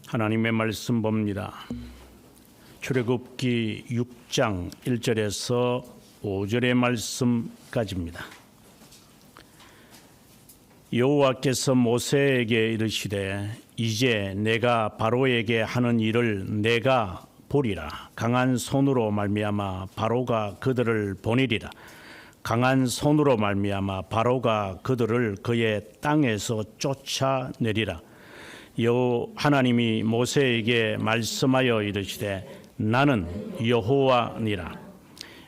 하나님의 말씀 봅니다. 출애굽기 6장 1절에서 5절의 말씀까지입니다. 여호와께서 모세에게 이르시되 이제 내가 바로에게 하는 일을 내가 보리라. 강한 손으로 말미암아 바로가 그들을 보내리라. 강한 손으로 말미암아 바로가 그들을 그의 땅에서 쫓아내리라. 하나님이 모세에게 말씀하여 이르시되 나는 여호와니라.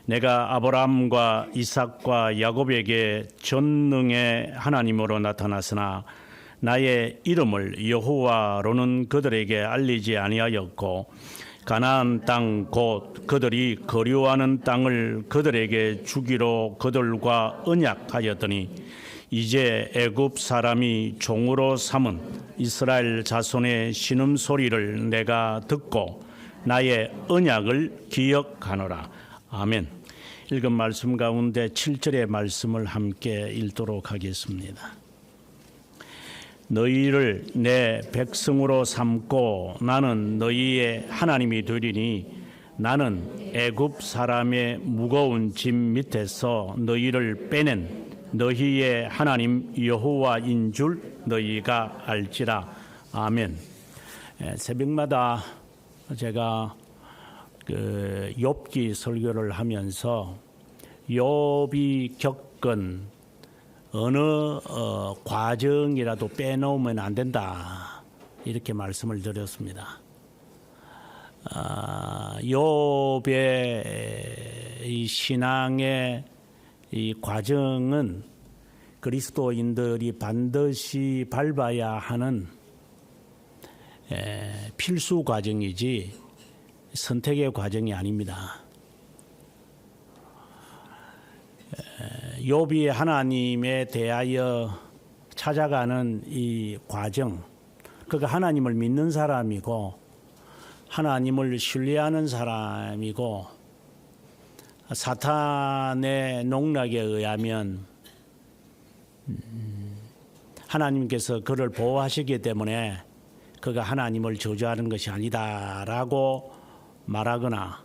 내가 아브라함과 이삭과 야곱에게 전능의 하나님으로 나타났으나 나의 이름을 여호와로는 그들에게 알리지 아니하였고 가나안 땅 곧 그들이 거류하는 땅을 그들에게 주기로 그들과 언약하였더니 이제 애굽 사람이 종으로 삼은 이스라엘 자손의 신음소리를 내가 듣고 나의 언약을 기억하노라. 아멘. 읽은 말씀 가운데 7절의 말씀을 함께 읽도록 하겠습니다. 너희를 내 백성으로 삼고 나는 너희의 하나님이 되리니 나는 애굽 사람의 무거운 짐 밑에서 너희를 빼낸 너희의 하나님 여호와인 줄 너희가 알지라. 아멘. 새벽마다 제가 욥기 설교를 하면서 욥이 겪은 어느 과정이라도 빼놓으면 안 된다 이렇게 말씀을 드렸습니다. 욥의 이 신앙의 이 과정은 그리스도인들이 반드시 밟아야 하는 필수 과정이지 선택의 과정이 아닙니다. 욥이 하나님에 대하여 찾아가는 이 과정, 그가 하나님을 믿는 사람이고 하나님을 신뢰하는 사람이고 사탄의 농락에 의하면 하나님께서 그를 보호하시기 때문에 그가 하나님을 저주하는 것이 아니다라고 말하거나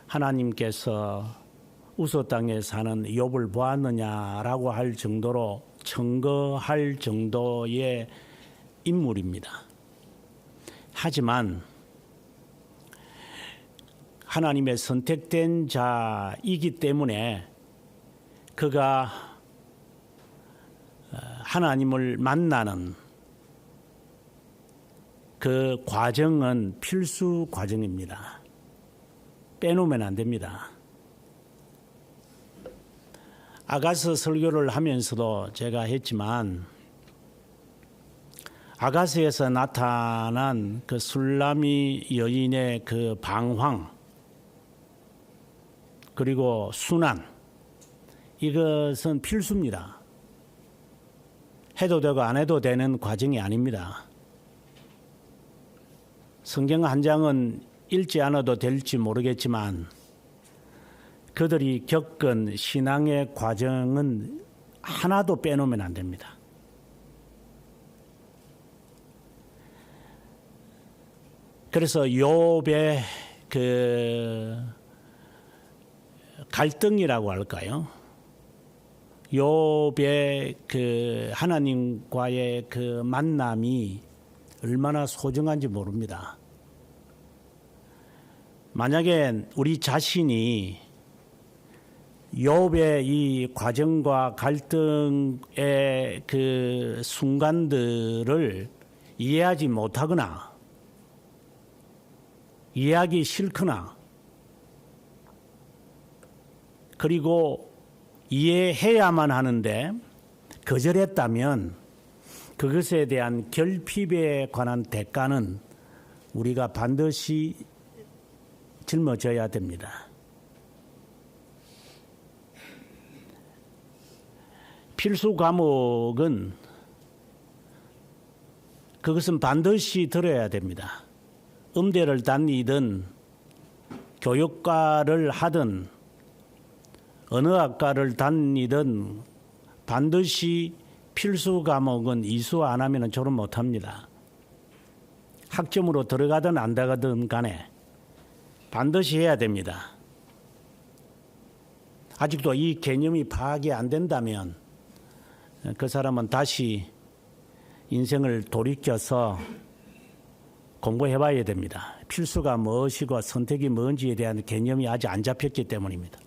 하나님께서 우서 땅에 사는 욥을 보았느냐라고 할 정도로 증거할 정도의 인물입니다. 하지만 하나님의 선택된 자이기 때문에 그가 하나님을 만나는 그 과정은 필수 과정입니다. 빼놓으면 안 됩니다. 아가서 설교를 하면서도 제가 했지만 아가서에서 나타난 그 술라미 여인의 그 방황 그리고 순환 이것은 필수입니다. 해도 되고 안 해도 되는 과정이 아닙니다. 성경 한 장은 읽지 않아도 될지 모르겠지만 그들이 겪은 신앙의 과정은 하나도 빼놓으면 안 됩니다. 그래서 욥의 그 갈등이라고 할까요? 욥의 그 하나님과의 그 만남이 얼마나 소중한지 모릅니다. 만약에 우리 자신이 욥의 이 과정과 갈등의 그 순간들을 이해하지 못하거나 이해하기 싫거나 그리고 이해해야만 하는데 거절했다면 그것에 대한 결핍에 관한 대가는 우리가 반드시 짊어져야 됩니다. 필수 과목은 그것은 반드시 들어야 됩니다. 음대를 다니든 교육과를 하든 어느 학과를 다니든 반드시 필수 과목은 이수 안 하면 졸업 못합니다. 학점으로 들어가든 안 들어가든 간에 반드시 해야 됩니다. 아직도 이 개념이 파악이 안 된다면 그 사람은 다시 인생을 돌이켜서 공부해 봐야 됩니다. 필수가 무엇이고 선택이 뭔지에 대한 개념이 아직 안 잡혔기 때문입니다.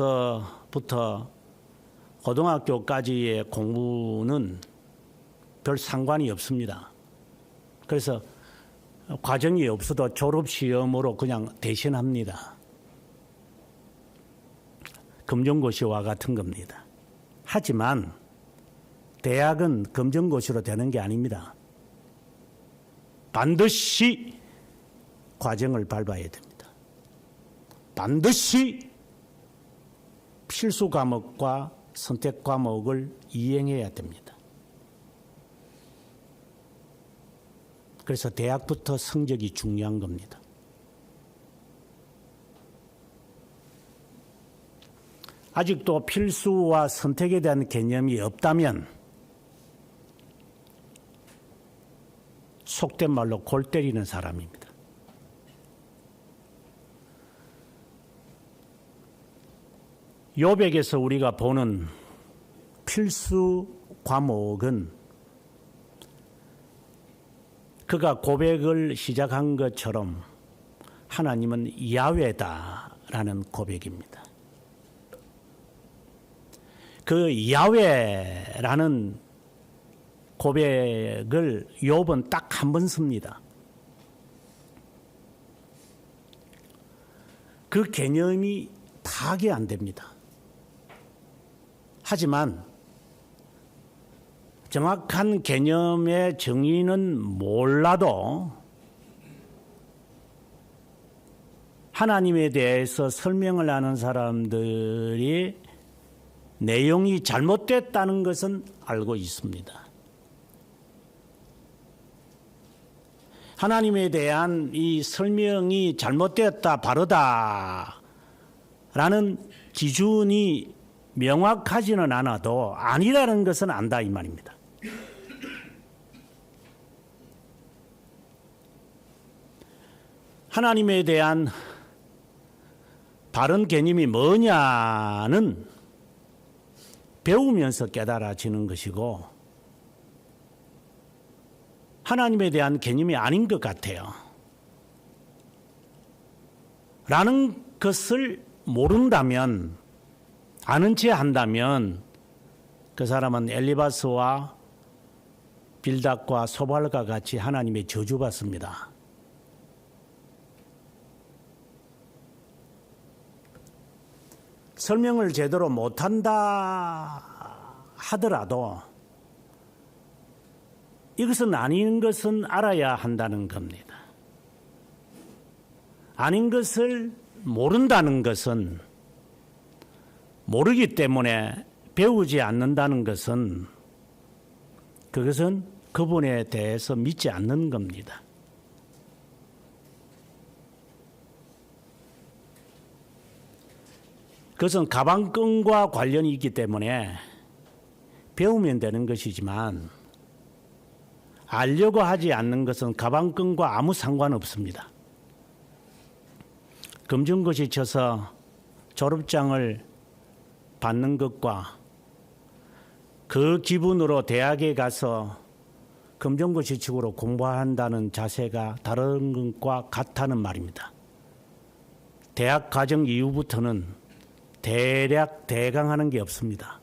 초등학교에서부터 고등학교까지의 공부는 별 상관이 없습니다. 그래서 과정이 없어도 졸업시험으로 그냥 대신합니다. 검정고시와 같은 겁니다. 하지만 대학은 검정고시로 되는 게 아닙니다. 반드시 과정을 밟아야 됩니다. 반드시 필수 과목과 선택 과목을 이행해야 됩니다. 그래서 대학부터 성적이 중요한 겁니다. 아직도 필수와 선택에 대한 개념이 없다면 속된 말로 골 때리는 사람입니다. 요백에서 우리가 보는 필수 과목은 그가 고백을 시작한 것처럼 하나님은 야훼다라는 고백입니다. 그 야훼라는 고백을 욥은 딱 한 번 씁니다. 그 개념이 파악이 안 됩니다. 하지만 정확한 개념의 정의는 몰라도 하나님에 대해서 설명을 하는 사람들이 내용이 잘못됐다는 것은 알고 있습니다. 하나님에 대한 이 설명이 잘못되었다, 바르다 라는 기준이 명확하지는 않아도 아니라는 것은 안다 이 말입니다. 하나님에 대한 바른 개념이 뭐냐는 배우면서 깨달아지는 것이고 하나님에 대한 개념이 아닌 것 같아요. 라는 것을 모른다면 아는 채 한다면 그 사람은 엘리바스와 빌닷과 소발과 같이 하나님의 저주받습니다. 설명을 제대로 못한다 하더라도 이것은 아닌 것은 알아야 한다는 겁니다. 아닌 것을 모른다는 것은 모르기 때문에 배우지 않는다는 것은 그것은 그분에 대해서 믿지 않는 겁니다. 그것은 가방끈과 관련이 있기 때문에 배우면 되는 것이지만 알려고 하지 않는 것은 가방끈과 아무 상관없습니다. 검정고시 쳐서 졸업장을 받는 것과 그 기분으로 대학에 가서 검정고시 치고로 공부한다는 자세가 다른 것과 같다는 말입니다. 대학 과정 이후부터는 대략 대강하는 게 없습니다.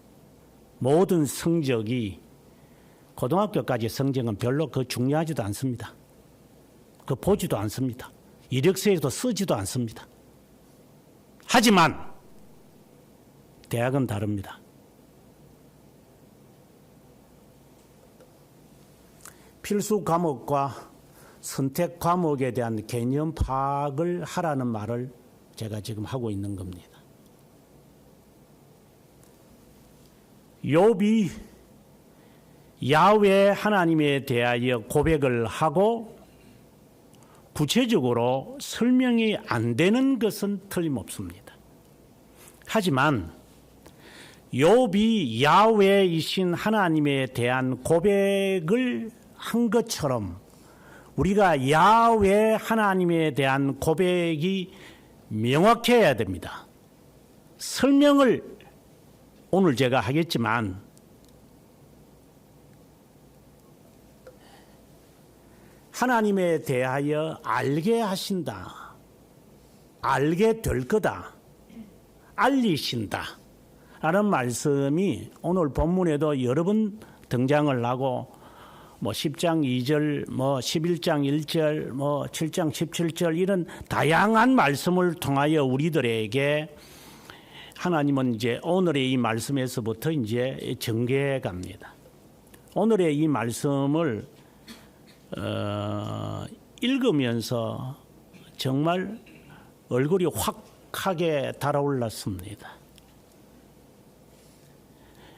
모든 성적이 고등학교까지 성적은 별로 그 중요하지도 않습니다. 그 보지도 않습니다. 이력서에도 쓰지도 않습니다. 하지만 대학은 다릅니다. 필수 과목과 선택 과목에 대한 개념 파악을 하라는 말을 제가 지금 하고 있는 겁니다. 욥이 야훼 하나님에 대하여 고백을 하고 구체적으로 설명이 안 되는 것은 틀림없습니다. 하지만 욥이 야훼이신 하나님에 대한 고백을 한 것처럼 우리가 야훼 하나님에 대한 고백이 명확해야 됩니다. 설명을 오늘 제가 하겠지만 하나님에 대하여 알게 하신다, 알게 될 거다, 알리신다 라는 말씀이 오늘 본문에도 여러 번 등장을 하고 10장 2절, 11장 1절, 7장 17절 이런 다양한 말씀을 통하여 우리들에게 하나님은 이제 오늘의 이 말씀에서부터 이제 전개해 갑니다. 오늘의 이 말씀을 읽으면서 정말 얼굴이 확하게 달아올랐습니다.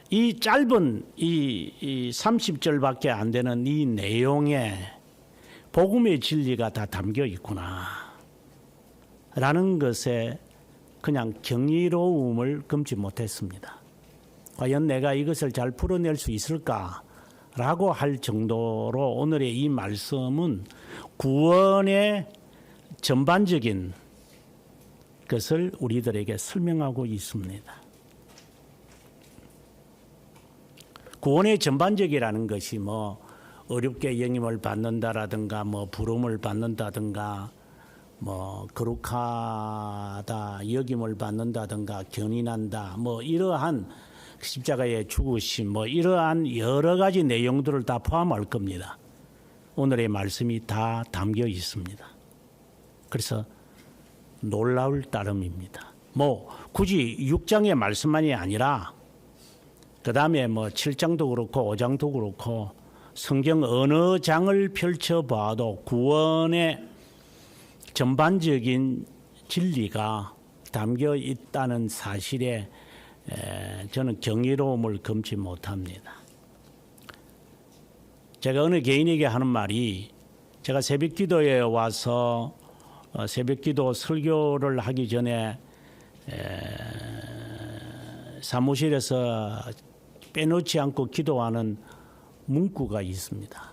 이 짧은 이 30절밖에 안 되는 이 내용에 복음의 진리가 다 담겨 있구나 라는 것에 그냥 경이로움을 금치 못했습니다. 과연 내가 이것을 잘 풀어낼 수 있을까라고 할 정도로 오늘의 이 말씀은 구원의 전반적인 것을 우리들에게 설명하고 있습니다. 구원의 전반적이라는 것이 어렵게 영임을 받는다라든가 부름을 받는다든가 거룩하다 여김을 받는다든가 견인한다 이러한 십자가의 죽으심 이러한 여러 가지 내용들을 다 포함할 겁니다. 오늘의 말씀이 다 담겨 있습니다. 그래서 놀라울 따름입니다. 굳이 6장의 말씀만이 아니라 그 다음에 7장도 그렇고 5장도 그렇고 성경 어느 장을 펼쳐봐도 구원의 전반적인 진리가 담겨 있다는 사실에 저는 경이로움을 금치 못합니다. 제가 어느 개인에게 하는 말이 제가 새벽기도에 와서 새벽기도 설교를 하기 전에 사무실에서 빼놓지 않고 기도하는 문구가 있습니다.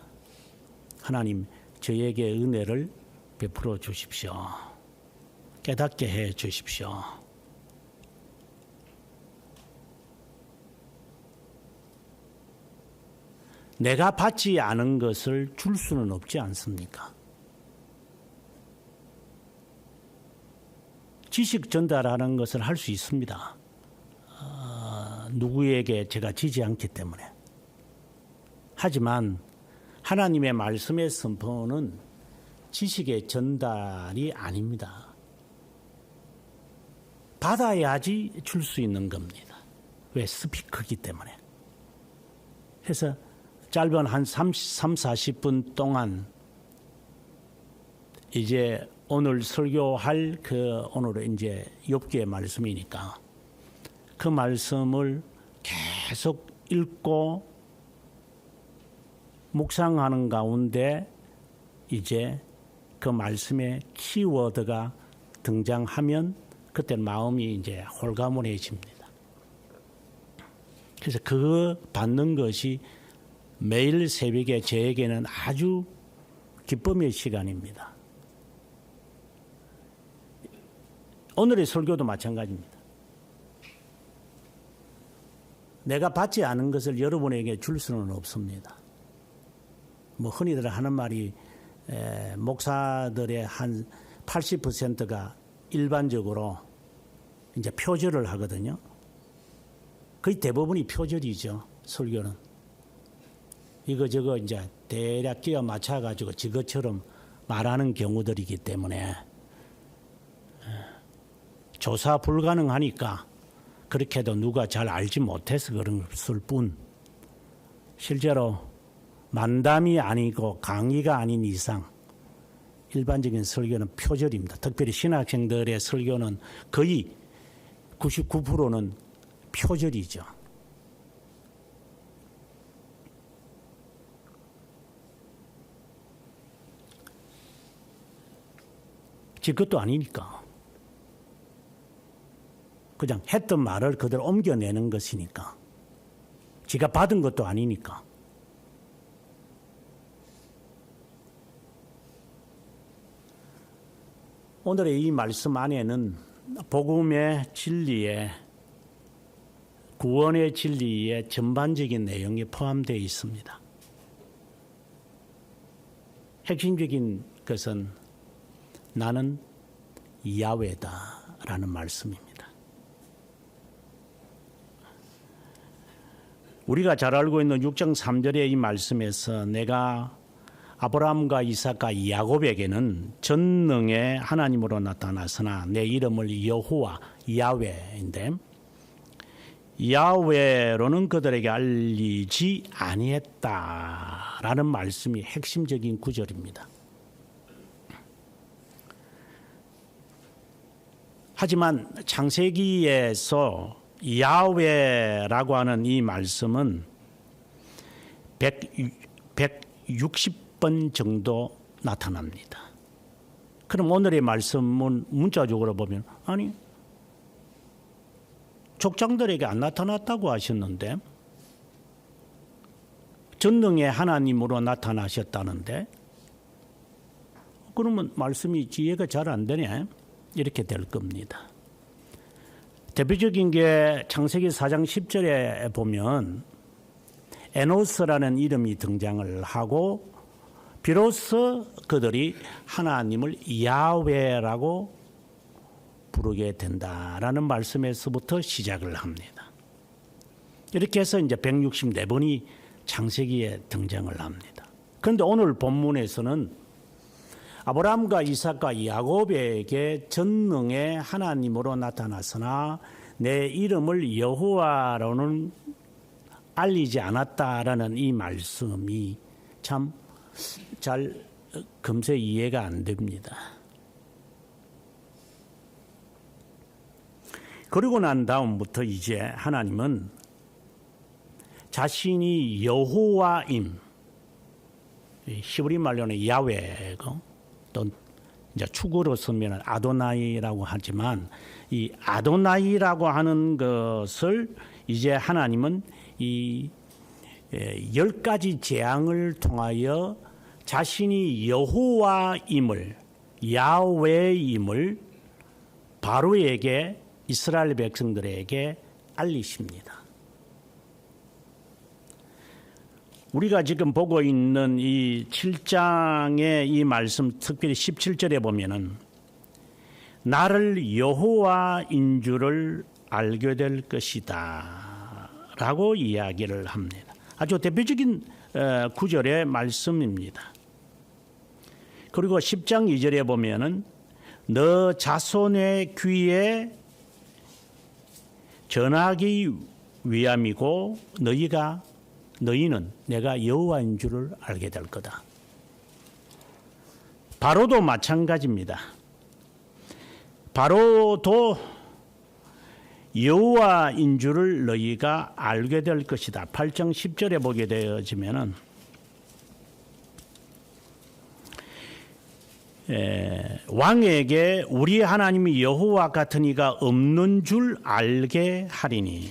하나님, 저에게 은혜를 베풀어 주십시오. 깨닫게 해 주십시오. 내가 받지 않은 것을 줄 수는 없지 않습니까? 지식 전달하는 것을 할 수 있습니다. 누구에게 제가 지지 않기 때문에. 하지만 하나님의 말씀의 선포는 지식의 전달이 아닙니다. 받아야지 줄 수 있는 겁니다. 왜? 스피커이기 때문에. 그래서 짧은 한 40분 동안 이제 오늘 설교할 오늘은 이제 욥기의 말씀이니까 그 말씀을 계속 읽고 묵상하는 가운데 이제 그 말씀의 키워드가 등장하면 그때 마음이 이제 홀가분해집니다. 그래서 그거 받는 것이 매일 새벽에 저에게는 아주 기쁨의 시간입니다. 오늘의 설교도 마찬가지입니다. 내가 받지 않은 것을 여러분에게 줄 수는 없습니다. 흔히들 하는 말이 목사들의 한 80%가 일반적으로 이제 표절을 하거든요. 거의 대부분이 표절이죠. 설교는. 이거저거 이제 대략 끼워 맞춰가지고 저것처럼 말하는 경우들이기 때문에 조사 불가능하니까 그렇게 해도 누가 잘 알지 못해서 그런 것일 뿐 실제로 만담이 아니고 강의가 아닌 이상 일반적인 설교는 표절입니다. 특별히 신학생들의 설교는 거의 99%는 표절이죠. 지 것도 아니니까. 그냥 했던 말을 그대로 옮겨내는 것이니까. 지가 받은 것도 아니니까. 오늘의 이 말씀 안에는 복음의 진리에, 구원의 진리에 전반적인 내용이 포함되어 있습니다. 핵심적인 것은 나는 야훼다라는 말씀입니다. 우리가 잘 알고 있는 6장 3절의 이 말씀에서 내가 아브라함과 이삭과 야곱에게는 전능의 하나님으로 나타났으나 내 이름을 여호와, 야훼인데 야훼로는 그들에게 알리지 아니했다라는 말씀이 핵심적인 구절입니다. 하지만 창세기에서 야훼라고 하는 이 말씀은 160번 정도 나타납니다. 그럼 오늘의 말씀은 문자적으로 보면 아니 족장들에게 안 나타났다고 하셨는데 전능의 하나님으로 나타나셨다는데 그러면 말씀이 이해가 잘 안 되네 이렇게 될 겁니다. 대표적인 게 창세기 4장 10절에 보면 에노스라는 이름이 등장을 하고 비로소 그들이 하나님을 야훼라고 부르게 된다라는 말씀에서부터 시작을 합니다. 이렇게 해서 이제 164번이 창세기에 등장을 합니다. 그런데 오늘 본문에서는 아브라함과 이삭과 야곱에게 전능의 하나님으로 나타났으나 내 이름을 여호와로는 알리지 않았다라는 이 말씀이 참 잘 금세 이해가 안 됩니다. 그리고 난 다음부터 이제 하나님은 자신이 여호와임, 히브리 말로는 야훼고 또 이제 축으로 쓰면 아도나이라고 하지만 이 아도나이라고 하는 것을 이제 하나님은 이 10가지 재앙을 통하여 자신이 여호와임을, 야훼임을 바로에게, 이스라엘 백성들에게 알리십니다. 우리가 지금 보고 있는 이 7장의 이 말씀, 특별히 17절에 보면은 나를 여호와인 줄을 알게 될 것이다 라고 이야기를 합니다. 아주 대표적인 구절의 말씀입니다. 그리고 10장 2절에 보면은 너 자손의 귀에 전하기 위함이고 너희는 내가 여호와인 줄을 알게 될 거다. 바로도 마찬가지입니다. 바로도 여호와인 줄을 너희가 알게 될 것이다. 8장 10절에 보게 되어지면은 왕에게 우리 하나님이 여호와 같은 이가 없는 줄 알게 하리니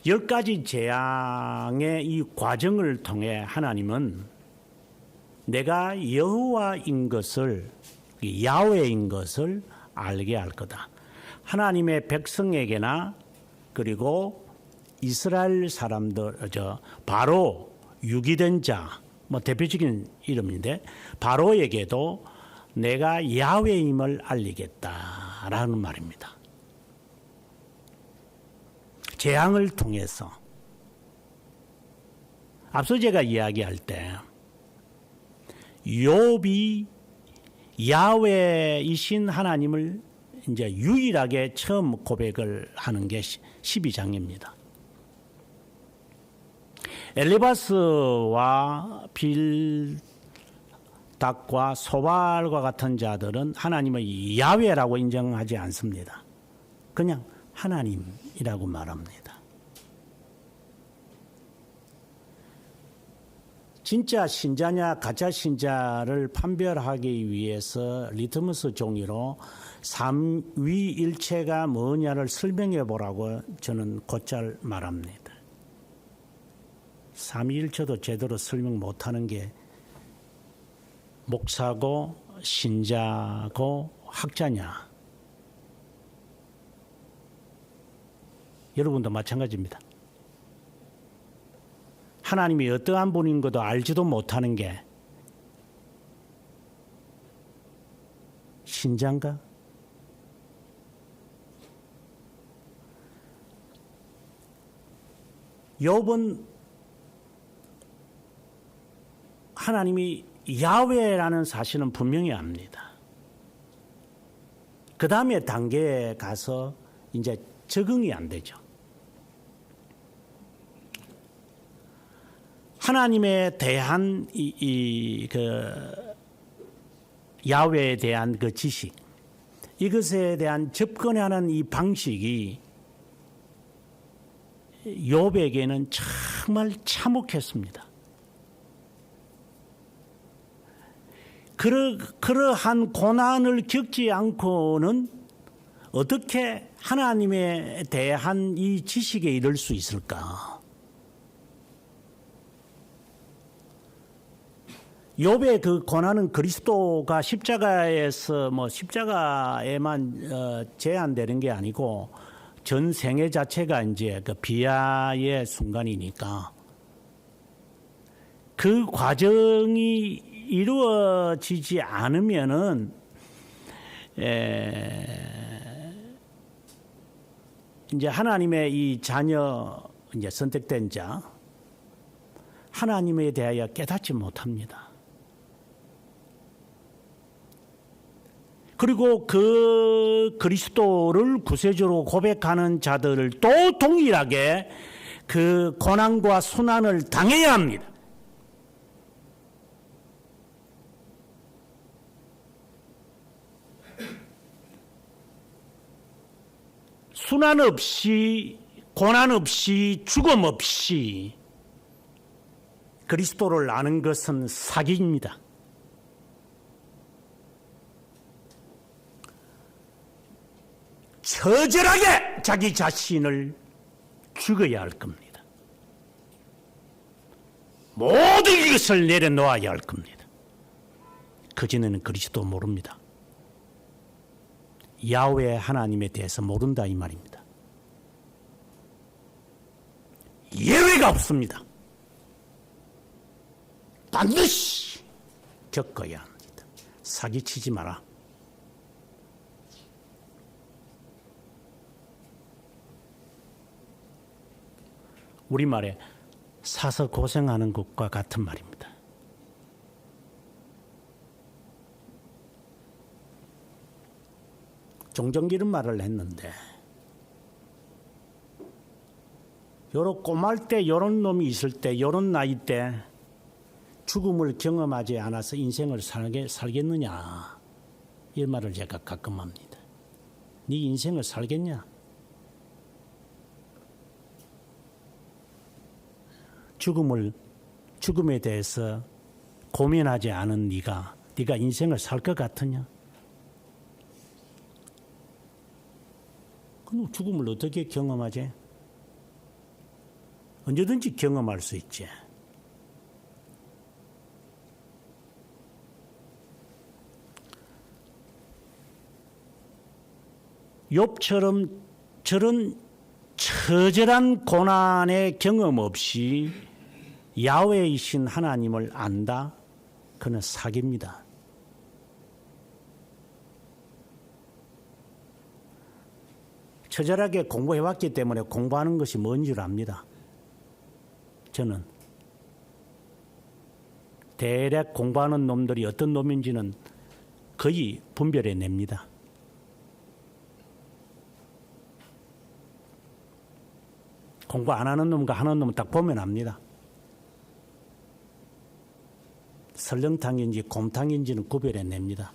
10가지 재앙의 이 과정을 통해 하나님은 내가 여호와인 것을, 야훼인 것을 알게 할 거다. 하나님의 백성에게나 그리고 이스라엘 사람들, 바로 유기된 자, 대표적인 이름인데 바로에게도 내가 야훼임을 알리겠다라는 말입니다. 재앙을 통해서 앞서 제가 이야기할 때 욥이 야훼이신 하나님을 이제 유일하게 처음 고백을 하는 게 12장입니다. 엘리바스와 빌닥과 소발과 같은 자들은 하나님을 야훼라고 인정하지 않습니다. 그냥 하나님이라고 말합니다. 진짜 신자냐 가짜 신자를 판별하기 위해서 리트머스 종이로 삼위일체가 뭐냐를 설명해 보라고 저는 곧잘 말합니다. 삼위일체도 제대로 설명 못하는 게 목사고 신자고 학자냐. 여러분도 마찬가지입니다. 하나님이 어떠한 분인 것도 알지도 못하는 게 신자인가? 욥은 하나님이 야훼라는 사실은 분명히 압니다. 그 다음에 단계에 가서 이제 적응이 안 되죠. 하나님에 대한 야훼에 대한 그 지식, 이것에 대한 접근하는 이 방식이 욥에게는 정말 참혹했습니다. 그러한 고난을 겪지 않고는 어떻게 하나님에 대한 이 지식에 이를 수 있을까? 욥의 그 고난은 그리스도가 십자가에서 십자가에만 제한되는 게 아니고 전 생애 자체가 이제 그 비하의 순간이니까 그 과정이 이루어지지 않으면은 이제 하나님의 이 자녀, 이제 선택된 자, 하나님에 대하여 깨닫지 못합니다. 그리고 그 그리스도를 구세주로 고백하는 자들을 또 동일하게 그 고난과 순환을 당해야 합니다. 순환 없이, 고난 없이, 죽음 없이 그리스도를 아는 것은 사기입니다. 처절하게 자기 자신을 죽여야 할 겁니다. 모든 것을 내려놓아야 할 겁니다. 그전에는 그리스도 모릅니다. 야훼 하나님에 대해서 모른다 이 말입니다. 예외가 없습니다. 반드시 겪어야 합니다. 사기치지 마라. 우리말에 사서 고생하는 것과 같은 말입니다. 종종 이런 말을 했는데 요런 꼬말 때 요런 놈이 있을 때 요런 나이 때 죽음을 경험하지 않아서 인생을 살겠느냐 이 말을 제가 가끔 합니다. 네 인생을 살겠냐? 죽음에 대해서 고민하지 않은 네가 인생을 살 것 같으냐? 그럼 죽음을 어떻게 경험하지? 언제든지 경험할 수 있지. 욥처럼 저런 처절한 고난의 경험 없이 야훼이신 하나님을 안다? 그는 사기입니다. 처절하게 공부해왔기 때문에 공부하는 것이 뭔 줄 압니다. 저는 대략 공부하는 놈들이 어떤 놈인지는 거의 분별해냅니다. 공부 안 하는 놈과 하는 놈은 딱 보면 압니다. 설렁탕인지 곰탕인지는 구별해냅니다.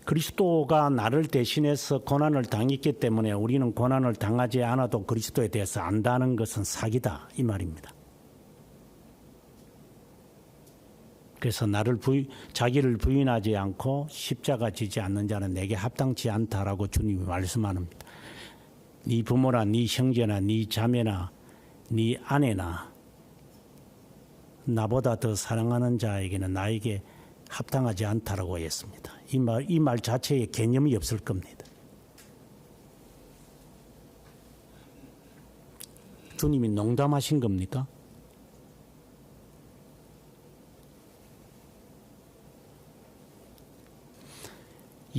그리스도가 나를 대신해서 고난을 당했기 때문에 우리는 고난을 당하지 않아도 그리스도에 대해서 안다는 것은 사기다 이 말입니다. 그래서 자기를 부인하지 않고 십자가 지지 않는 자는 내게 합당치 않다라고 주님이 말씀합니다. 네 부모나 네 형제나 네 자매나 네 아내나 나보다 더 사랑하는 자에게는 나에게 합당하지 않다라고 했습니다. 이 말 자체에 개념이 없을 겁니다. 주님이 농담하신 겁니까?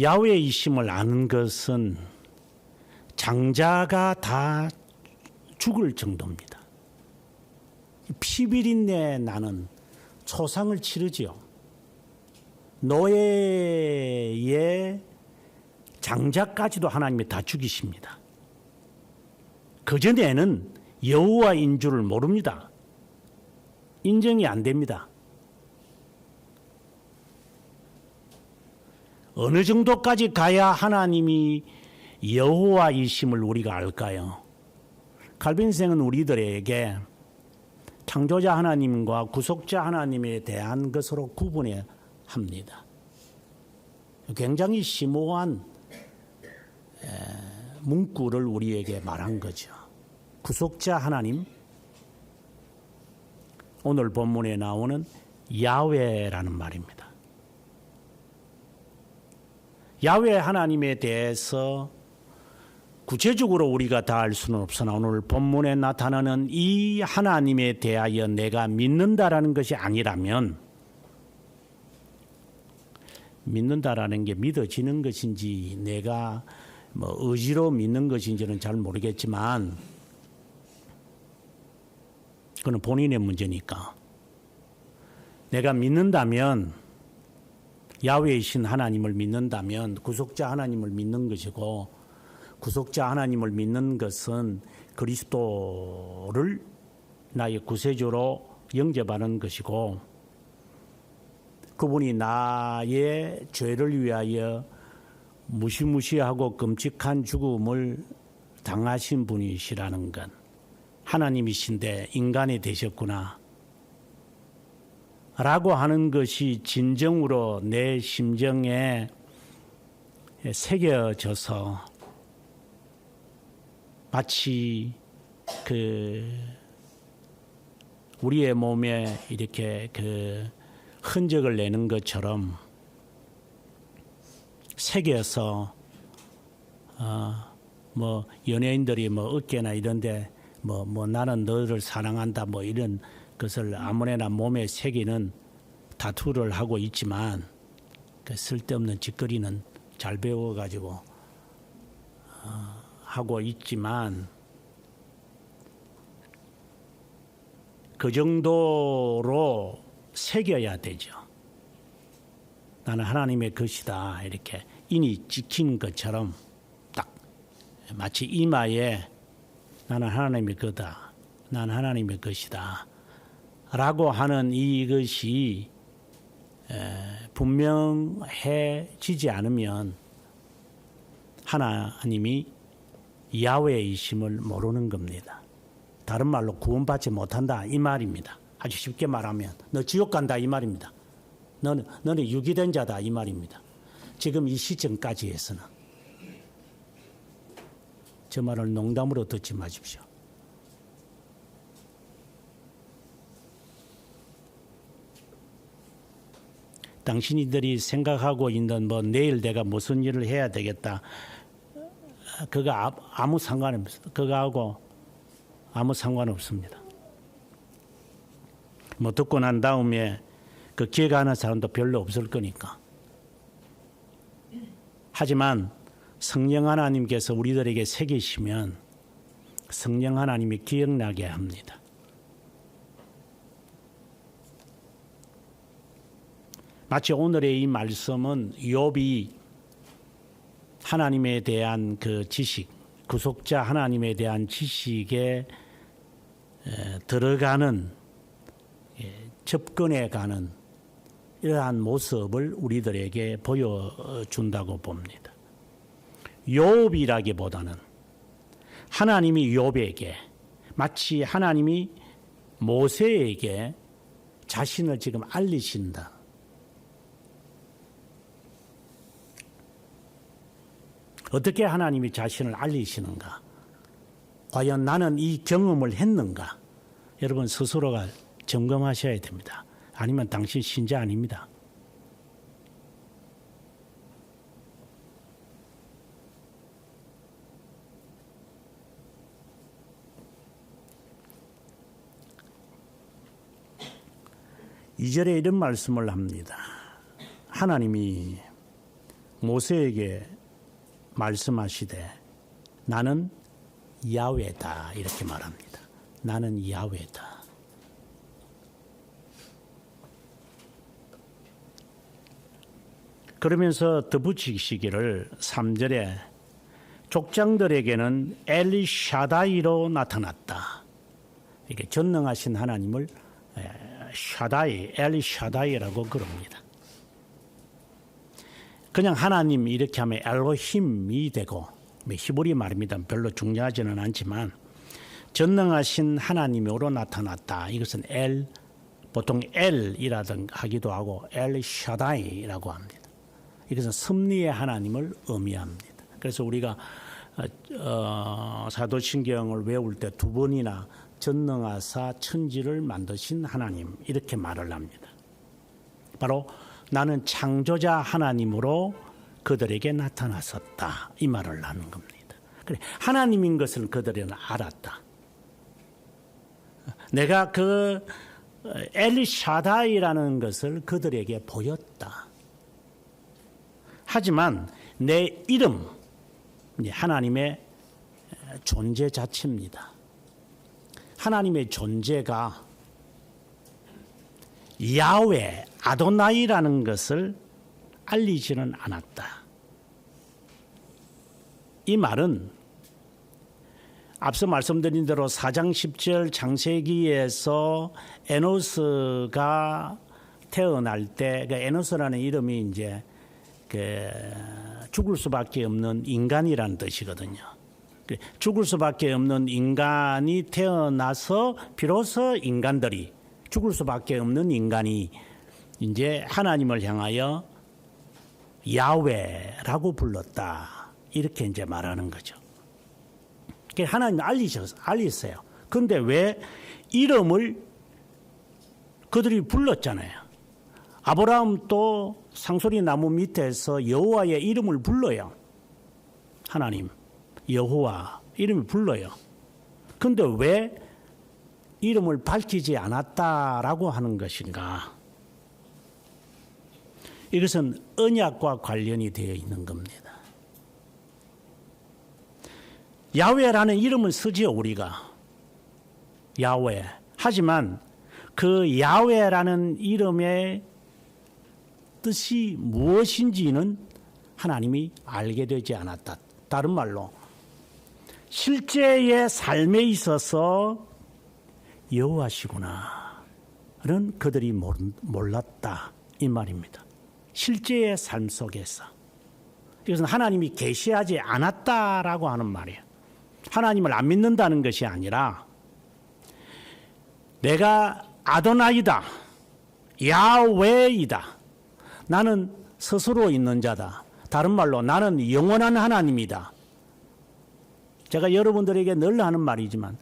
야훼이심을 아는 것은 장자가 다 죽을 정도입니다. 피비린내 나는 초상을 치르지요. 노예의 장자까지도 하나님이 다 죽이십니다. 그전에는 여호와인 줄을 모릅니다. 인정이 안 됩니다. 어느 정도까지 가야 하나님이 여호와이심을 우리가 알까요? 칼빈생은 우리들에게 창조자 하나님과 구속자 하나님에 대한 것으로 구분해 합니다. 굉장히 심오한 문구를 우리에게 말한 거죠. 구속자 하나님, 오늘 본문에 나오는 야훼라는 말입니다. 야훼 하나님에 대해서 구체적으로 우리가 다 알 수는 없으나 오늘 본문에 나타나는 이 하나님에 대하여 내가 믿는다라는 것이 아니라면, 믿는다라는 게 믿어지는 것인지 내가 의지로 믿는 것인지는 잘 모르겠지만 그건 본인의 문제니까, 내가 믿는다면 야훼이신 하나님을 믿는다면 구속자 하나님을 믿는 것이고, 구속자 하나님을 믿는 것은 그리스도를 나의 구세주로 영접하는 것이고, 그분이 나의 죄를 위하여 무시무시하고 끔찍한 죽음을 당하신 분이시라는 것, 하나님이신데 인간이 되셨구나 라고 하는 것이 진정으로 내 심정에 새겨져서 마치 우리의 몸에 이렇게 흔적을 내는 것처럼 새겨서 연예인들이 어깨나 이런데 나는 너를 사랑한다 이런 것을 아무래나 몸에 새기는 타투를 하고 있지만 그 쓸데없는 짓거리는 잘 배워가지고 하고 있지만 그 정도로 새겨야 되죠. 나는 하나님의 것이다 이렇게 인이 찍힌 것처럼 딱 마치 이마에 나는 하나님의 거다, 나는 하나님의 것이다 라고 하는 이것이 분명해지지 않으면 하나님이 야훼이심을 모르는 겁니다. 다른 말로 구원받지 못한다 이 말입니다. 아주 쉽게 말하면 너 지옥 간다 이 말입니다. 너는 유기된 자다 이 말입니다. 지금 이 시점까지 해서는. 저 말을 농담으로 듣지 마십시오. 당신이들이 생각하고 있는 내일 내가 무슨 일을 해야 되겠다, 그거 아무 상관없습니다. 그거하고 아무 상관없습니다. 듣고 난 다음에 그 기억하는 사람도 별로 없을 거니까. 하지만 성령 하나님께서 우리들에게 새기시면 성령 하나님이 기억나게 합니다. 마치 오늘의 이 말씀은 욥이 하나님에 대한 그 지식, 구속자 하나님에 대한 지식에 들어가는, 접근해 가는 이러한 모습을 우리들에게 보여준다고 봅니다. 욥이라기보다는 하나님이 욥에게 마치 하나님이 모세에게 자신을 지금 알리신다. 어떻게 하나님이 자신을 알리시는가? 과연 나는 이 경험을 했는가? 여러분 스스로가 점검하셔야 됩니다. 아니면 당신 신자 아닙니다. 이절에 이런 말씀을 합니다. 하나님이 모세에게 말씀하시되 나는 야훼다 이렇게 말합니다. 나는 야훼다. 그러면서 덧붙이시기를 3절에 족장들에게는 엘샤다이로 나타났다. 이렇게 전능하신 하나님을 샤다이, 엘샤다이라고 그럽니다. 그냥 하나님 이렇게 하면 엘로힘이 되고 히브리 말입니다. 별로 중요하지는 않지만 전능하신 하나님으로 나타났다. 이것은 보통 엘이라든가 하기도 하고 엘샤다이라고 합니다. 이것은 섭리의 하나님을 의미합니다. 그래서 우리가 사도신경을 외울 때 2번이나 전능하사 천지를 만드신 하나님 이렇게 말을 합니다. 바로 나는 창조자 하나님으로 그들에게 나타났었다 이 말을 하는 겁니다. 그래, 하나님인 것을 그들은 알았다. 내가 그 엘샤다이라는 것을 그들에게 보였다. 하지만 내 이름, 하나님의 존재 자체입니다. 하나님의 존재가 야훼, 아도나이라는 것을 알리지는 않았다. 이 말은 앞서 말씀드린 대로 4장 10절 창세기에서 에노스가 태어날 때 그 에노스라는 이름이 이제 죽을 수밖에 없는 인간이라는 뜻이거든요. 죽을 수밖에 없는 인간이 태어나서 비로소 인간들이 죽을 수밖에 없는 인간이 이제 하나님을 향하여 야훼라고 불렀다. 이렇게 이제 말하는 거죠. 하나님이 알리셨어요. 그런데 왜 이름을 그들이 불렀잖아요. 아브라함도 상소리 나무 밑에서 여호와의 이름을 불러요. 하나님, 여호와 이름을 불러요. 그런데 왜 이름을 밝히지 않았다라고 하는 것인가? 이것은 언약과 관련이 되어 있는 겁니다. 야훼라는 이름을 쓰지요, 우리가. 야훼. 하지만 그 야훼라는 이름의 뜻이 무엇인지는 하나님이 알게 되지 않았다. 다른 말로 실제의 삶에 있어서 여호와시구나는 그들이 몰랐다 이 말입니다. 실제의 삶 속에서 이것은 하나님이 계시하지 않았다라고 하는 말이에요. 하나님을 안 믿는다는 것이 아니라 내가 아도나이다, 야훼이다. 나는 스스로 있는 자다. 다른 말로 나는 영원한 하나님이다. 제가 여러분들에게 늘 하는 말이지만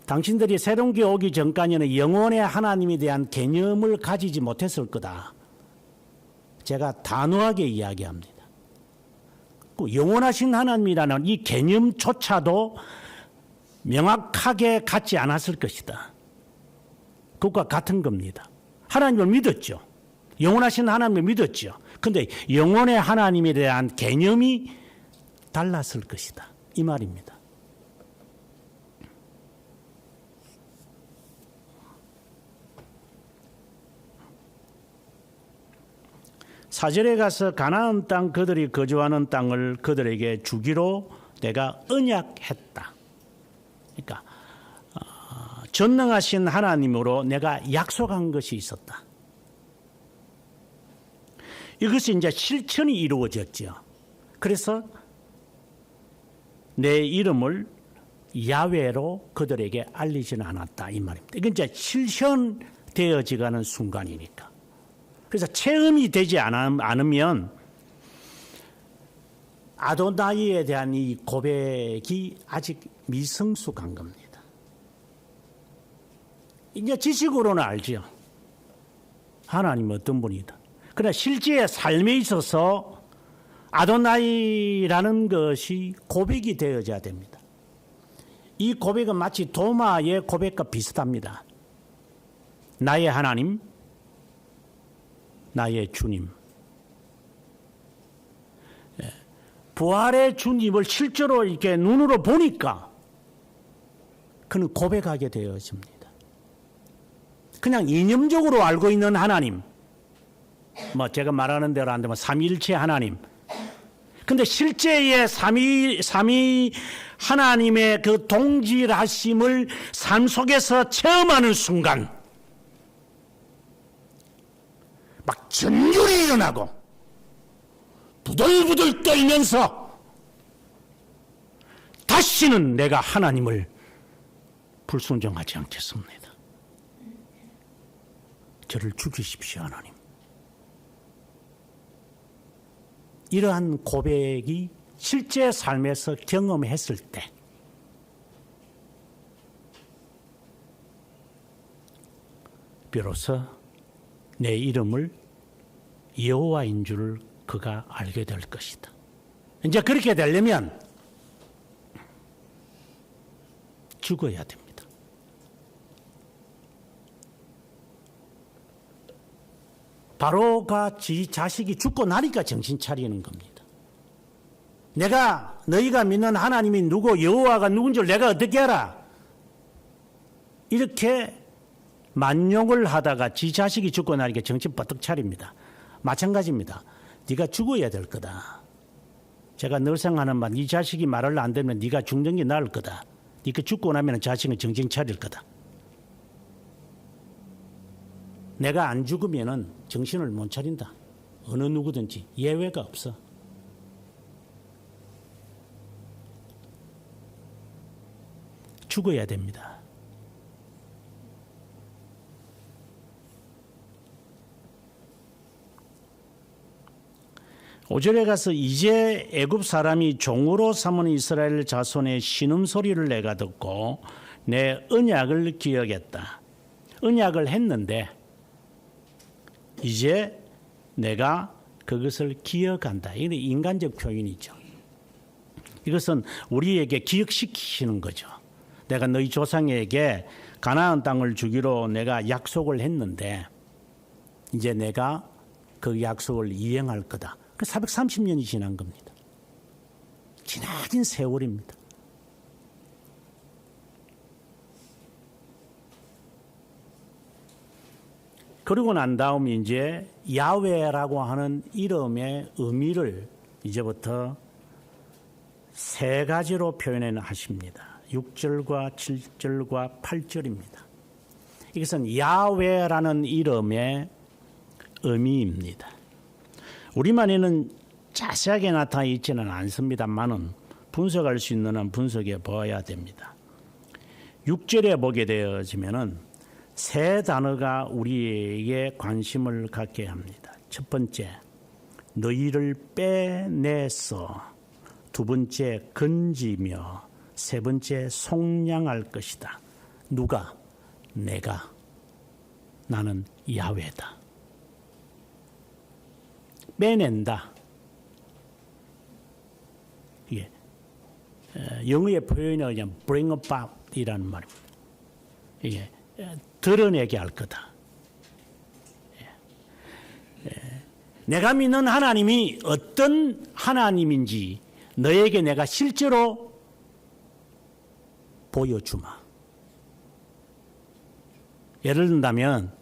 당신들이 새로운 게 오기 전까지는 영원의 하나님에 대한 개념을 가지지 못했을 거다. 제가 단호하게 이야기합니다. 영원하신 하나님이라는 이 개념조차도 명확하게 갖지 않았을 것이다. 그것과 같은 겁니다. 하나님을 믿었죠. 영원하신 하나님을 믿었죠. 그런데 영원의 하나님에 대한 개념이 달랐을 것이다. 이 말입니다. 사절에 가서 가나안 땅 그들이 거주하는 땅을 그들에게 주기로 내가 언약했다. 그러니까 전능하신 하나님으로 내가 약속한 것이 있었다. 이것이 이제 실천이 이루어졌죠. 그래서 내 이름을 야훼로 그들에게 알리지는 않았다 이 말입니다. 이건 이제 실현되어지가는 순간이니까. 그래서 체험이 되지 않으면 아도나이에 대한 이 고백이 아직 미성숙한 겁니다. 이제 지식으로는 알죠. 하나님 어떤 분이다. 그러나 실제 삶에 있어서 아도나이라는 것이 고백이 되어져야 됩니다. 이 고백은 마치 도마의 고백과 비슷합니다. 나의 하나님, 나의 주님. 부활의 주님을 실제로 이렇게 눈으로 보니까 그는 고백하게 되어집니다. 그냥 이념적으로 알고 있는 하나님, 뭐 제가 말하는 대로 안 되면 삼위일체 하나님. 근데 실제의 삼위 하나님의 그 동질하심을 삶 속에서 체험하는 순간 막 전율이 일어나고 부들부들 떨면서 다시는 내가 하나님을 불순종하지 않겠습니다. 저를 죽이십시오, 하나님. 이러한 고백이 실제 삶에서 경험했을 때 비로소 내 이름을 여호와인 줄 그가 알게 될 것이다. 이제 그렇게 되려면 죽어야 됩니다. 바로가 지 자식이 죽고 나니까 정신 차리는 겁니다. 너희가 믿는 하나님이 누구, 여호와가 누군 줄 내가 어떻게 알아? 이렇게 만용을 하다가 지 자식이 죽고 나니까 정신 버뜩 차립니다. 마찬가지입니다. 네가 죽어야 될 거다. 제가 늘상 하는 말, 네 자식이 말을 안 듣면 네가 죽는 게 나을 거다. 네가 죽고 나면 자식은 정신 차릴 거다. 내가 안 죽으면 정신을 못 차린다. 어느 누구든지 예외가 없어. 죽어야 됩니다. 5절에 가서 이제 애굽 사람이 종으로 삼은 이스라엘 자손의 신음소리를 내가 듣고 내 언약을 기억했다. 언약을 했는데 이제 내가 그것을 기억한다. 이게 인간적 표현이죠. 이것은 우리에게 기억시키시는 거죠. 내가 너희 조상에게 가나안 땅을 주기로 내가 약속을 했는데 이제 내가 그 약속을 이행할 거다. 430년이 지난 겁니다. 지나긴 세월입니다. 그리고 난 다음 이제 야훼라고 하는 이름의 의미를 이제부터 세 가지로 표현해 하십니다. 6절과 7절과 8절입니다. 이것은 야훼라는 이름의 의미입니다. 우리말에는 자세하게 나타나 있지는 않습니다만은 분석할 수 있는 한 분석해 보아야 됩니다. 6절에 보게 되어지면은 세 단어가 우리에게 관심을 갖게 합니다. 첫 번째, 너희를 빼내서, 두 번째, 건지며, 세 번째, 속량할 것이다. 누가? 내가. 나는 야훼다. 빼낸다. 이게 영어의 표현이 그냥 bring about 이라는 말입니다. 이게 드러내게 할 거다. 내가 믿는 하나님이 어떤 하나님인지 너에게 내가 실제로 보여주마. 예를 든다면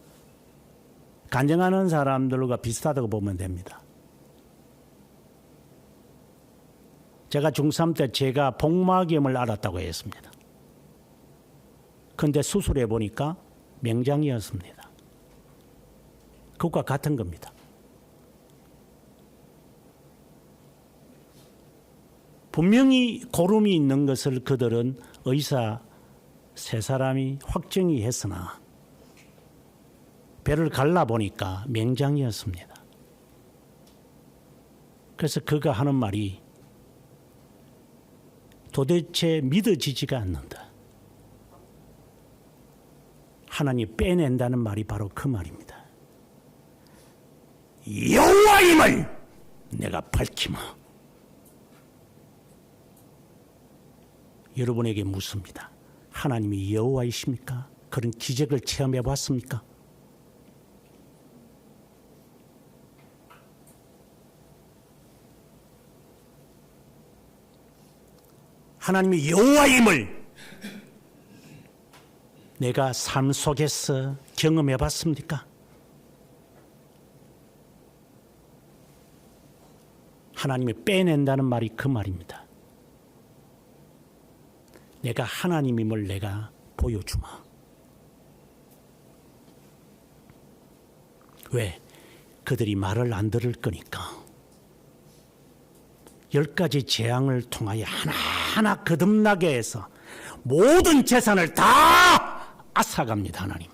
간증하는 사람들과 비슷하다고 보면 됩니다. 제가 중3 때 제가 복막염을 앓았다고 했습니다. 그런데 수술해 보니까 명장이었습니다. 그것과 같은 겁니다. 분명히 고름이 있는 것을 그들은 의사 세 사람이 확정이 했으나 배를 갈라보니까 맹장이었습니다. 그래서 그가 하는 말이 도대체 믿어지지가 않는다. 하나님 빼낸다는 말이 바로 그 말입니다. 여호와임을 내가 밝히마. 여러분에게 묻습니다. 하나님이 여호와이십니까? 그런 기적을 체험해 봤습니까? 하나님이 여호와임을 내가 삶 속에서 경험해 봤습니까? 하나님이 빼낸다는 말이 그 말입니다. 내가 하나님임을 내가 보여주마. 왜? 그들이 말을 안 들을 거니까. 10가지 재앙을 통하여 하나하나 거듭나게 해서 모든 재산을 다 앗아갑니다. 하나님.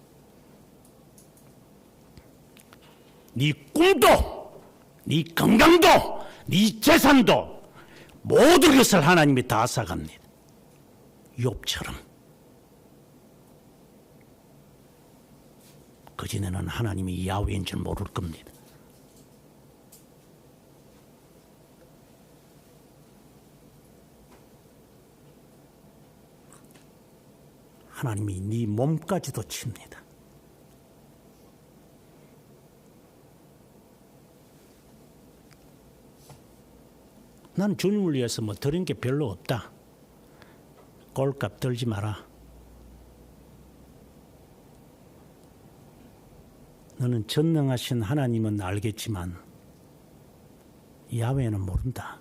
네 꿈도, 네 건강도, 네 재산도 모든 것을 하나님이 다 앗아갑니다. 욥처럼. 그전에는 하나님이 야훼인 줄 모를 겁니다. 하나님이 네 몸까지도 칩니다. 난 주님을 위해서 뭐 드린 게 별로 없다. 꼴값 들지 마라. 너는 전능하신 하나님은 알겠지만 야훼는 모른다.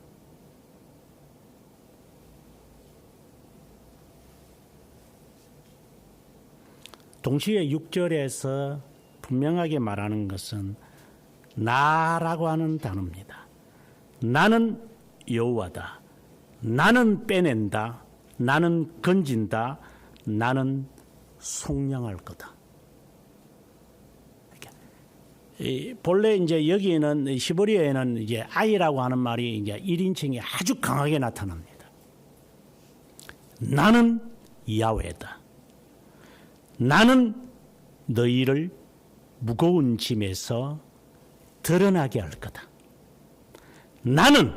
동시에 6절에서 분명하게 말하는 것은 나라고 하는 단어입니다. 나는 여호와다. 나는 빼낸다. 나는 건진다. 나는 속량할 거다. 본래 이제 여기는 히브리어에는 이제 아이라고 하는 말이 이제 1인칭이 아주 강하게 나타납니다. 나는 야훼다. 나는 너희를 무거운 짐에서 드러나게 할 거다. 나는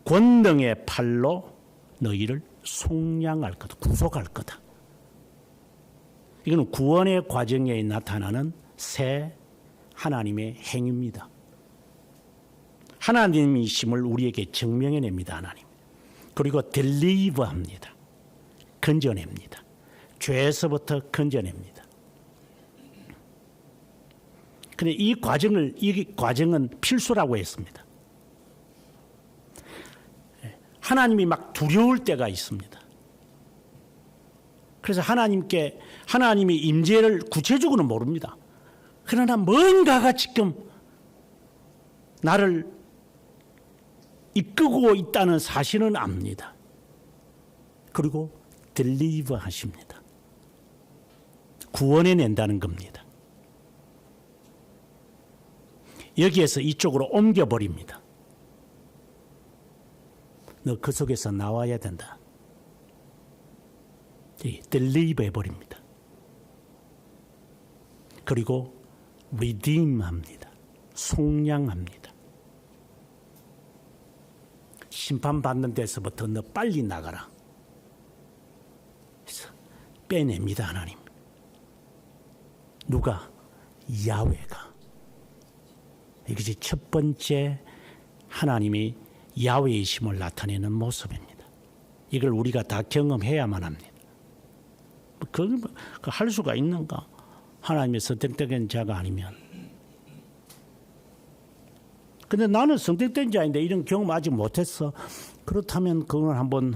권능의 팔로 너희를 속량할 거다. 구속할 거다. 이거는 구원의 과정에 나타나는 새 하나님의 행위입니다. 하나님이심을 우리에게 증명해냅니다. 하나님. 그리고 딜리버합니다. 건져냅니다. 죄에서부터 건져냅니다. 근데 이 과정은 필수라고 했습니다. 하나님이 막 두려울 때가 있습니다. 그래서 하나님이 임재를 구체적으로는 모릅니다. 그러나 뭔가가 지금 나를 이끌고 있다는 사실은 압니다. 그리고 딜리버 하십니다. 구원해낸다는 겁니다. 여기에서 이쪽으로 옮겨버립니다. 너 그 속에서 나와야 된다. 딜리버 해버립니다. 그리고 리딤합니다. 속량합니다. 심판받는 데서부터 너 빨리 나가라. 그래서 빼냅니다. 하나님. 누가? 야훼가. 이것이 첫 번째 하나님이 야훼이심을 나타내는 모습입니다. 이걸 우리가 다 경험해야만 합니다. 그걸 할 수가 있는가? 하나님의 선택된 자가 아니면. 근데 나는 선택된 자인데 이런 경험 아직 못했어. 그렇다면 그걸 한번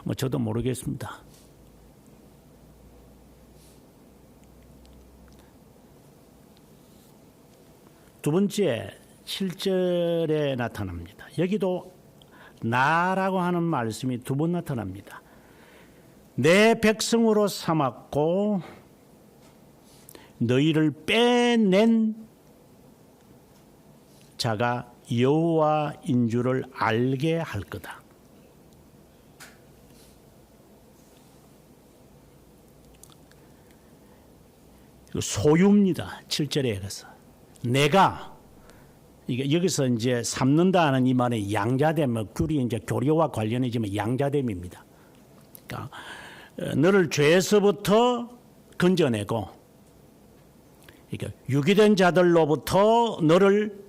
뭐 저도 모르겠습니다. 두 번째, 7절에 나타납니다. 여기도 나라고 하는 말씀이 두 번 나타납니다. 내 백성으로 삼았고 너희를 빼낸 자가 여호와인 줄을 알게 할 거다. 소유입니다. 7절에 그래서 내가 이게 여기서 이제 삼는다는 이 말의 양자됨, 귤이 이제 교류와 관련해지면 양자됨입니다. 그러니까 너를 죄에서부터 건져내고, 그러니까 유기된 자들로부터 너를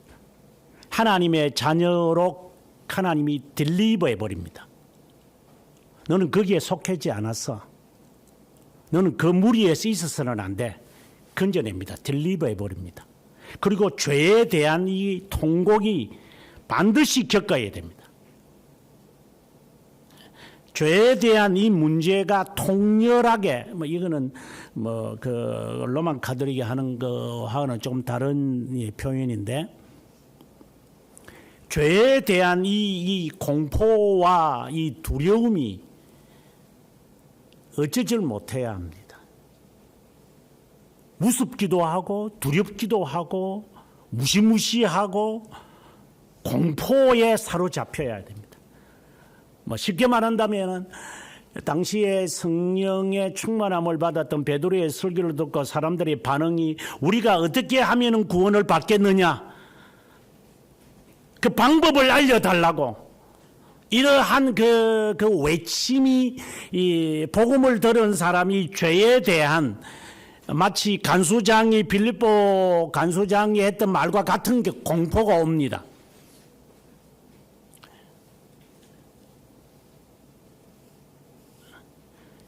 하나님의 자녀로 하나님이 딜리버해 버립니다. 너는 거기에 속하지 않았어. 너는 그 무리에서 있어서는 안 돼. 건져냅니다. 딜리버해 버립니다. 그리고 죄에 대한 이 통곡이 반드시 겪어야 됩니다. 죄에 대한 이 문제가 통렬하게, 이거는 그 로만 카톨릭이 하는 거하고는 좀 다른 표현인데, 죄에 대한 이 공포와 이 두려움이 어쩌질 못해야 합니다. 무섭기도 하고 두렵기도 하고 무시무시하고 공포에 사로잡혀야 됩니다. 쉽게 말한다면 당시에 성령의 충만함을 받았던 베드로의 설교를 듣고 사람들의 반응이 우리가 어떻게 하면 구원을 받겠느냐, 그 방법을 알려달라고 이러한 그 외침이, 이 복음을 들은 사람이 죄에 대한 마치 간수장이 빌립보 간수장이 했던 말과 같은 게 공포가 옵니다.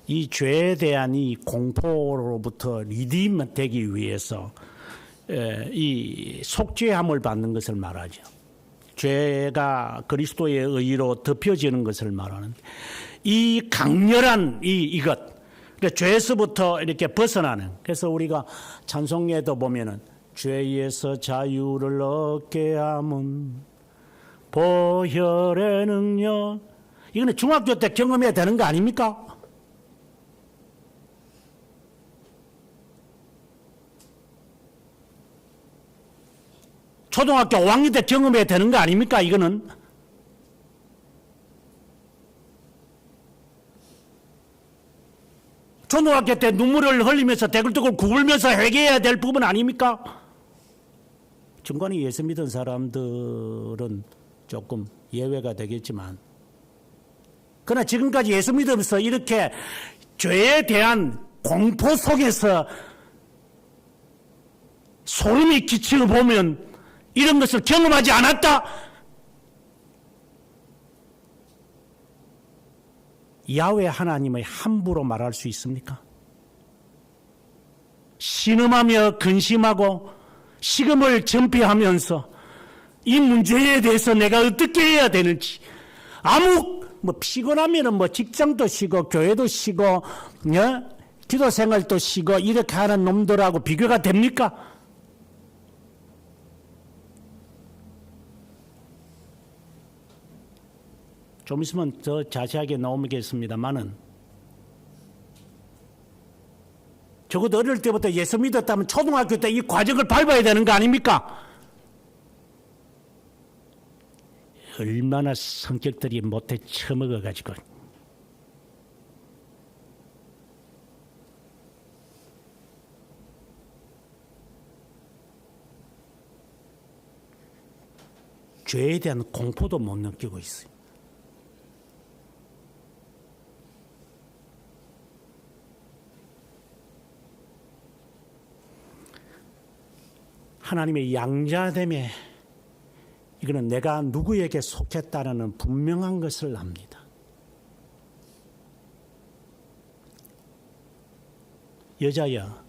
이 죄에 대한 이 공포로부터 리디임되기 위해서 이 속죄함을 받는 것을 말하죠. 죄가 그리스도의 의로 덮여지는 것을 말하는 이 강렬한 이것. 그러니까 죄에서부터 이렇게 벗어나는. 그래서 우리가 찬송에도 보면은 죄에서 자유를 얻게 함은 보혈의 능력. 이거는 중학교 때 경험해야 되는 거 아닙니까? 초등학교 5학년 때 경험해야 되는 거 아닙니까? 이거는. 초등학교 때 눈물을 흘리면서 대굴대굴 굽으면서 회개해야 될 부분 아닙니까? 중간에 예수 믿은 사람들은 조금 예외가 되겠지만, 그러나 지금까지 예수 믿으면서 이렇게 죄에 대한 공포 속에서 소름이 끼치고 보면 이런 것을 경험하지 않았다? 야훼 하나님의 함부로 말할 수 있습니까? 신음하며 근심하고 식음을 전폐하면서 이 문제에 대해서 내가 어떻게 해야 되는지, 피곤하면은 직장도 쉬고 교회도 쉬고 기도 생활도 쉬고 이렇게 하는 놈들하고 비교가 됩니까? 좀 있으면 더 자세하게 나오겠습니다만은, 적어도 어릴 때부터 예수 믿었다면 초등학교 때 이 과정을 밟아야 되는 거 아닙니까? 얼마나 성격들이 못해 처먹어가지고. 죄에 대한 공포도 못 느끼고 있어요. 하나님의 양자됨에 이거는 내가 누구에게 속했다는 분명한 것을 압니다. 여자여,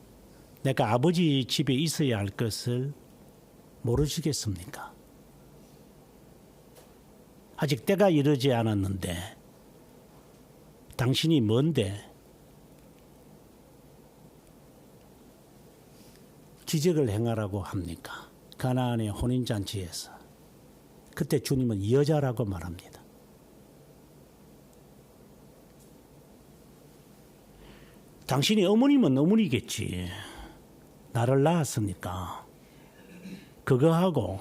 내가 아버지 집에 있어야 할 것을 모르시겠습니까? 아직 때가 이르지 않았는데 당신이 뭔데 기적을 행하라고 합니까? 가나안의 혼인잔치에서 그때 주님은 여자라고 말합니다. 당신이 어머니면 어머니겠지. 나를 낳았으니까 그거 하고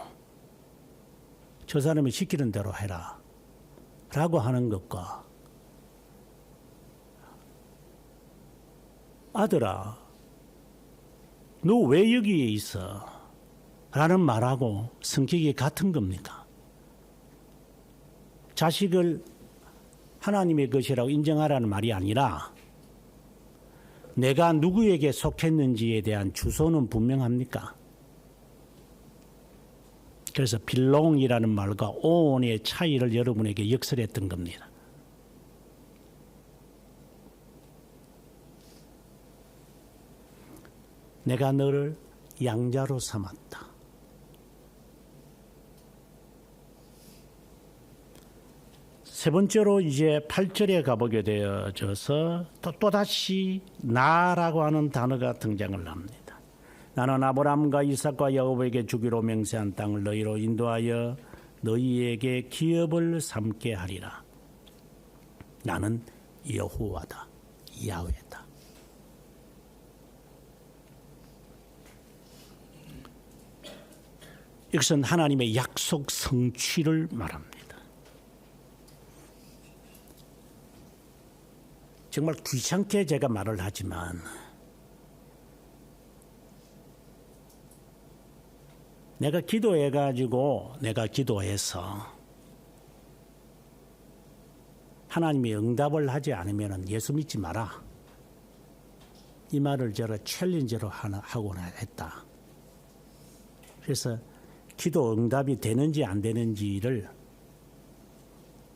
저 사람이 시키는 대로 해라 라고 하는 것과 아들아 너 왜 여기에 있어? 라는 말하고 성격이 같은 겁니까? 자식을 하나님의 것이라고 인정하라는 말이 아니라 내가 누구에게 속했는지에 대한 주소는 분명합니까? 그래서 빌롱이라는 말과 온의 차이를 여러분에게 역설했던 겁니다. 내가 너를 양자로 삼았다. 세 번째로 이제 8절에 가보게 되어져서 또다시 나라고 하는 단어가 등장을 합니다. 나는 아브라함과 이삭과 야곱에게 주기로 맹세한 땅을 너희로 인도하여 너희에게 기업을 삼게 하리라. 나는 여호와다, 야훼다. 이것은 하나님의 약속 성취를 말합니다. 정말 귀찮게 제가 말을 하지만 내가 기도해서 하나님이 응답을 하지 않으면 예수 믿지 마라. 이 말을 제가 챌린저로 하곤 했다. 그래서 기도 응답이 되는지 안 되는지를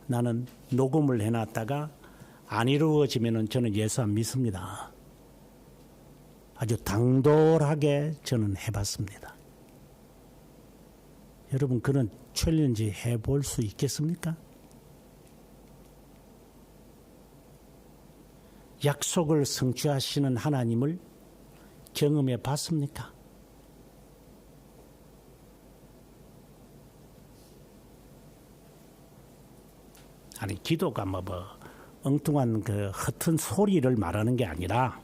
나는 녹음을 해놨다가 안 이루어지면 저는 예수 안 믿습니다. 아주 당돌하게 저는 해봤습니다. 여러분 그런 챌린지 해볼 수 있겠습니까? 약속을 성취하시는 하나님을 경험해 봤습니까? 아니 기도가 뭐 엉뚱한 그 허튼 소리를 말하는 게 아니라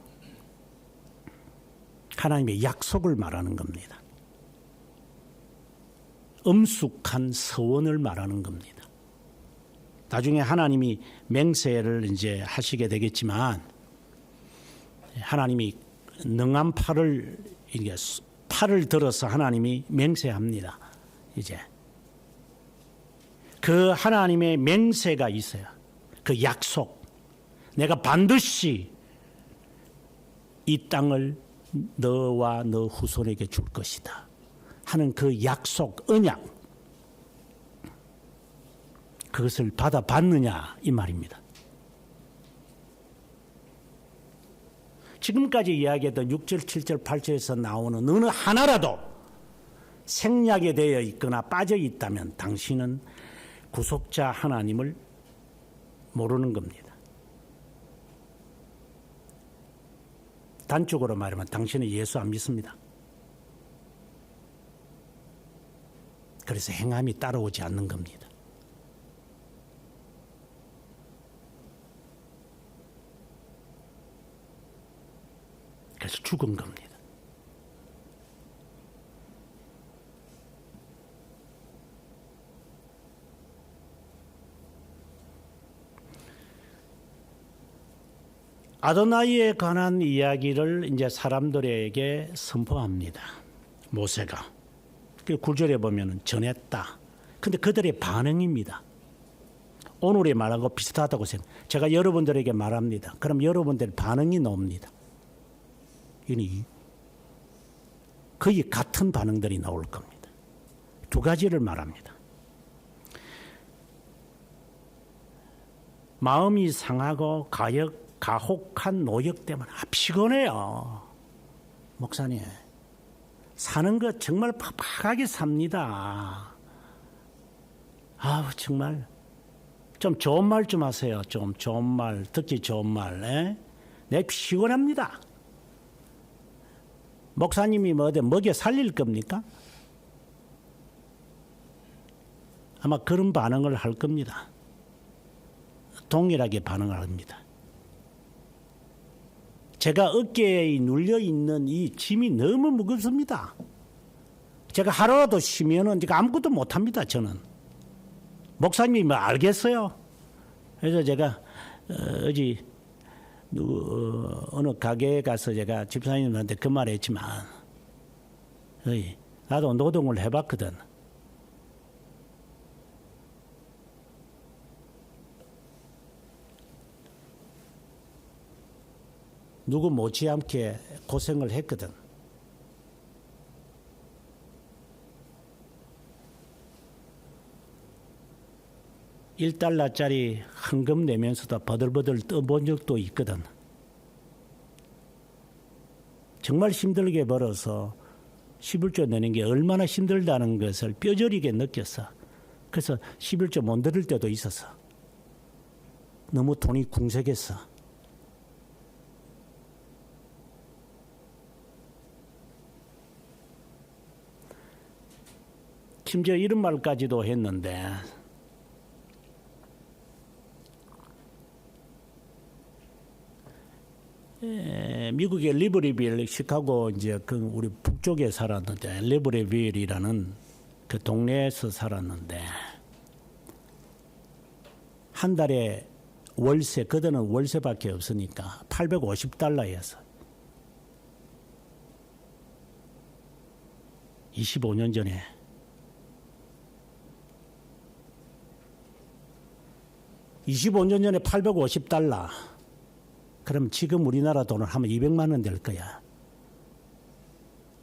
하나님의 약속을 말하는 겁니다. 엄숙한 서원을 말하는 겁니다. 나중에 하나님이 맹세를 이제 하시게 되겠지만 하나님이 능한 팔을 들어서 하나님이 맹세합니다. 이제 그 하나님의 맹세가 있어요. 그 약속. 내가 반드시 이 땅을 너와 너 후손에게 줄 것이다 하는 그 약속, 언약. 그것을 받아봤느냐 이 말입니다. 지금까지 이야기했던 6절, 7절, 8절에서 나오는 어느 하나라도 생략이 되어 있거나 빠져 있다면 당신은 구속자 하나님을 모르는 겁니다. 단적으로 말하면 당신은 예수 안 믿습니다. 그래서 행함이 따라오지 않는 겁니다. 그래서 죽은 겁니다. 아도나이에 관한 이야기를 이제 사람들에게 선포합니다. 모세가. 그 9절에 보면 전했다. 근데 그들의 반응입니다. 오늘의 말하고 비슷하다고 생각해요. 제가 여러분들에게 말합니다. 그럼 여러분들 반응이 나옵니다. 거의 같은 반응들이 나올 겁니다. 두 가지를 말합니다. 마음이 상하고 가혹한 노역 때문에 피곤해요. 목사님 사는 것 정말 팍팍하게 삽니다. 정말 좀 좋은 말 좀 하세요. 좀 좋은 말, 듣기 좋은 말. 내 피곤합니다. 목사님이 먹여 살릴 겁니까? 아마 그런 반응을 할 겁니다. 동일하게 반응을 합니다. 제가 어깨에 눌려 있는 이 짐이 너무 무겁습니다. 제가 하루라도 쉬면은 제가 아무것도 못 합니다. 저는 목사님이 뭐 알겠어요. 그래서 제가 어제 어느 가게에 가서 제가 집사님한테 그 말했지만 나도 노동을 해봤거든. 누구 못지않게 고생을 했거든. $1짜리 헌금 내면서도 버들버들 떠본 적도 있거든. 정말 힘들게 벌어서 11조 내는 게 얼마나 힘들다는 것을 뼈저리게 느꼈어. 그래서 11조 못 드릴 때도 있었어. 너무 돈이 궁색했어. 심지어 이런 말까지도 했는데 미국의 리버리빌, 시카고 이제 그 우리 북쪽에 살았는데 리버리빌이라는 그 동네에서 살았는데 한 달에 월세, 그때는 월세밖에 없으니까 $850였어. 25년 전에. $850. 그럼 지금 우리나라 돈을 하면 200만 원 될 거야.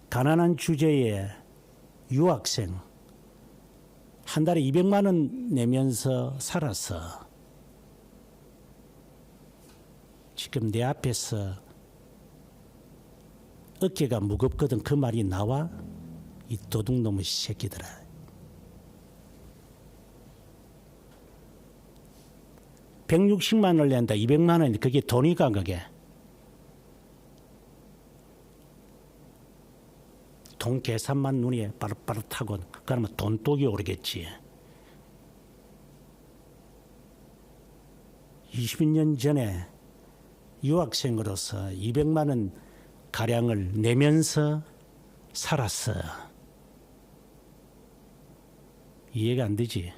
가난한 주제에 유학생 한 달에 200만 원 내면서 살았어. 지금 내 앞에서 어깨가 무겁거든 그 말이 나와? 이 도둑놈의 새끼들아. $160만 원을 낸다. 200만 원. 그게 돈이가 그게. 돈 계산만 눈에 빠릇빠릇하고 그러면 돈독이 오르겠지. 20년 전에 유학생으로서 200만 원 가량을 내면서 살았어. 이해가 안 되지?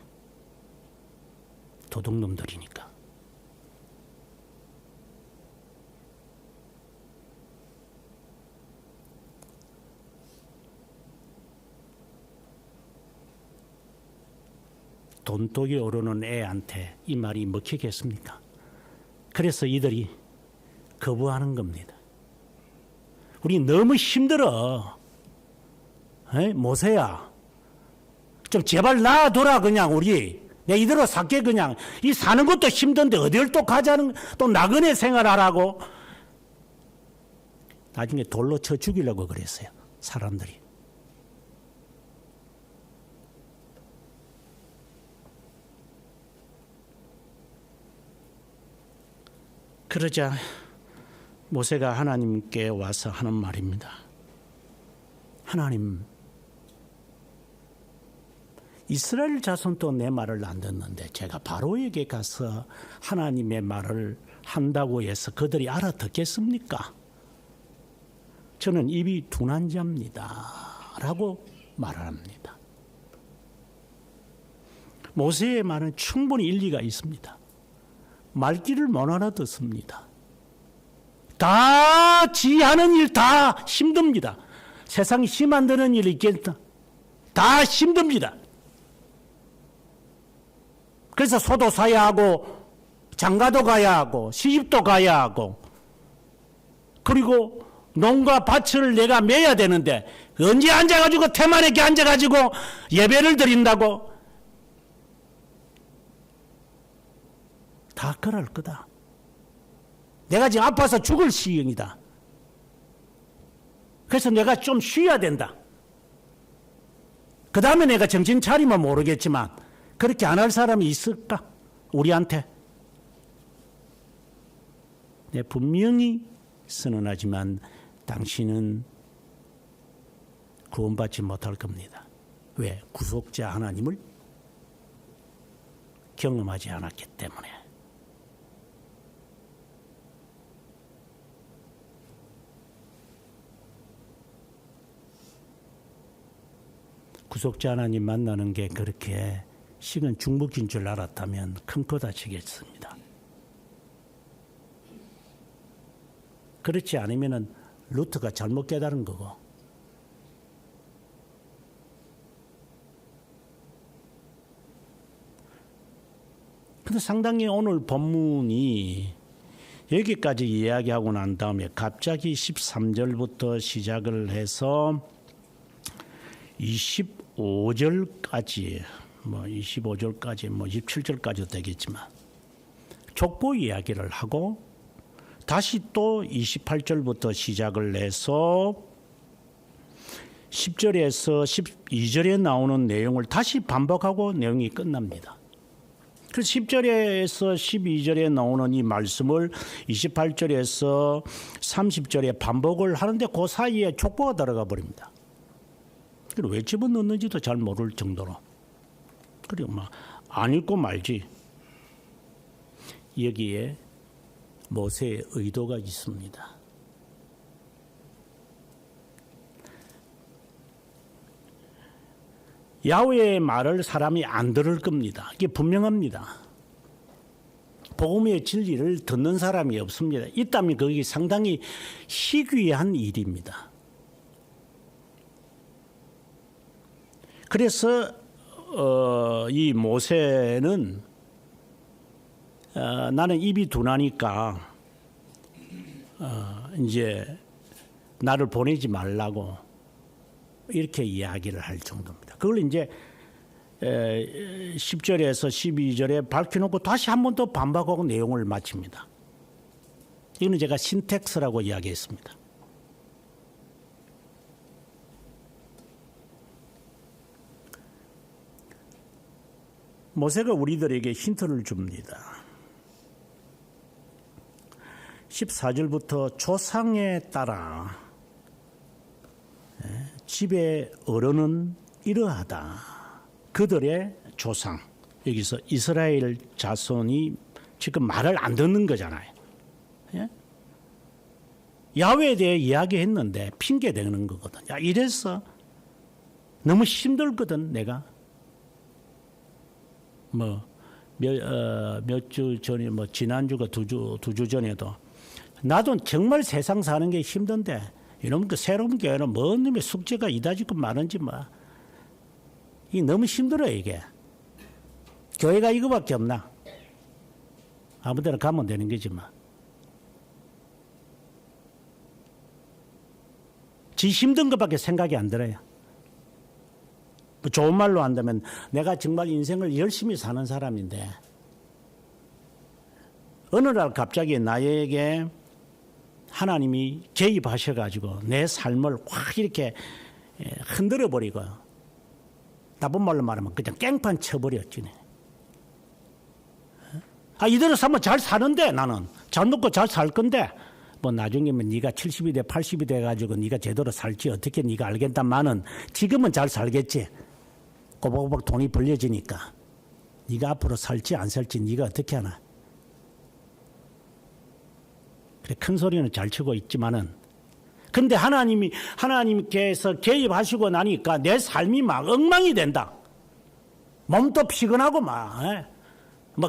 도둑놈들이니까. 돈독이 오르는 애한테 이 말이 먹히겠습니까? 그래서 이들이 거부하는 겁니다. 우리 너무 힘들어. 모세야, 좀 제발 놔둬라 그냥 우리. 내가 이대로 살게 그냥. 이 사는 것도 힘든데 어딜 또 가자는, 또 나그네 생활하라고. 나중에 돌로 쳐 죽이려고 그랬어요. 사람들이. 그러자 모세가 하나님께 와서 하는 말입니다. 하나님, 이스라엘 자손도 내 말을 안 듣는데 제가 바로에게 가서 하나님의 말을 한다고 해서 그들이 알아듣겠습니까? 저는 입이 둔한 자입니다. 라고 말합니다. 모세의 말은 충분히 일리가 있습니다. 말귀를 못 알아듣습니다. 다 지하는 일 다 힘듭니다. 세상에 힘 안 드는 일이 있겠다. 다 힘듭니다. 그래서 소도 사야 하고 장가도 가야 하고 시집도 가야 하고 그리고 농가 밭을 내가 매야 되는데 언제 앉아가지고 태만하게 앉아가지고 예배를 드린다고? 다 그럴 거다. 내가 지금 아파서 죽을 시경이다. 그래서 내가 좀 쉬어야 된다. 그 다음에 내가 정신 차리면 모르겠지만 그렇게 안 할 사람이 있을까? 우리한테. 내 분명히 선언하지만 당신은 구원받지 못할 겁니다. 왜? 구속자 하나님을 경험하지 않았기 때문에. 구속자 하나님 만나는 게 그렇게 식은 죽먹인 줄 알았다면 큰 코 다치겠습니다. 그렇지 않으면 루트가 잘못 깨달은 거고. 근데 상당히 오늘 본문이 여기까지 이야기하고 난 다음에 갑자기 13절부터 시작을 해서 25절까지 27절까지 되겠지만 족보 이야기를 하고 다시 또 28절부터 시작을 해서 10절에서 12절에 나오는 내용을 다시 반복하고 내용이 끝납니다. 그래서 10절에서 12절에 나오는 이 말씀을 28절에서 30절에 반복을 하는데 그 사이에 족보가 들어가 버립니다. 그리고 왜 집어넣는지도 잘 모를 정도로. 그리고 안 읽고 말지. 여기에 모세의 의도가 있습니다. 야훼의 말을 사람이 안 들을 겁니다. 이게 분명합니다. 복음의 진리를 듣는 사람이 없습니다. 있다면 그게 상당히 희귀한 일입니다. 그래서 이 모세는 나는 입이 둔하니까 이제 나를 보내지 말라고 이렇게 이야기를 할 정도입니다. 그걸 이제 10절에서 12절에 밝혀놓고 다시 한 번 더 반박하고 내용을 마칩니다. 이거는 제가 신텍스라고 이야기했습니다. 모세가 우리들에게 힌트를 줍니다. 14절부터 조상에 따라 집의 어른은 이러하다. 그들의 조상, 여기서 이스라엘 자손이 지금 말을 안 듣는 거잖아요. 예? 야훼에 대해 이야기했는데 핑계대는 거거든. 야, 이래서 너무 힘들거든 내가. 몇 주 전에 지난주가 두 주 전에도 나도 정말 세상 사는 게 힘든데 이놈 그 새로운 교회는 뭔 놈의 숙제가 이다지고 많은지 이 너무 힘들어 이게. 교회가 이거밖에 없나? 아무데나 가면 되는 거지 지 힘든 것밖에 생각이 안 들어요. 좋은 말로 한다면 내가 정말 인생을 열심히 사는 사람인데 어느 날 갑자기 나에게 하나님이 개입하셔가지고 내 삶을 확 이렇게 흔들어 버리고 나쁜 말로 말하면 그냥 깽판 쳐버렸지. 이대로 살면 잘 사는데 나는 잘 먹고 잘 살 건데 나중에면 네가 70이 돼 80이 돼가지고 네가 제대로 살지 어떻게 네가 알겠다마는 지금은 잘 살겠지. 꼬박꼬박 돈이 벌려지니까 네가 앞으로 살지 안 살지 네가 어떻게 하나. 그래 큰 소리는 잘 치고 있지만은 근데 하나님께서 개입하시고 나니까 내 삶이 엉망이 된다. 몸도 피곤하고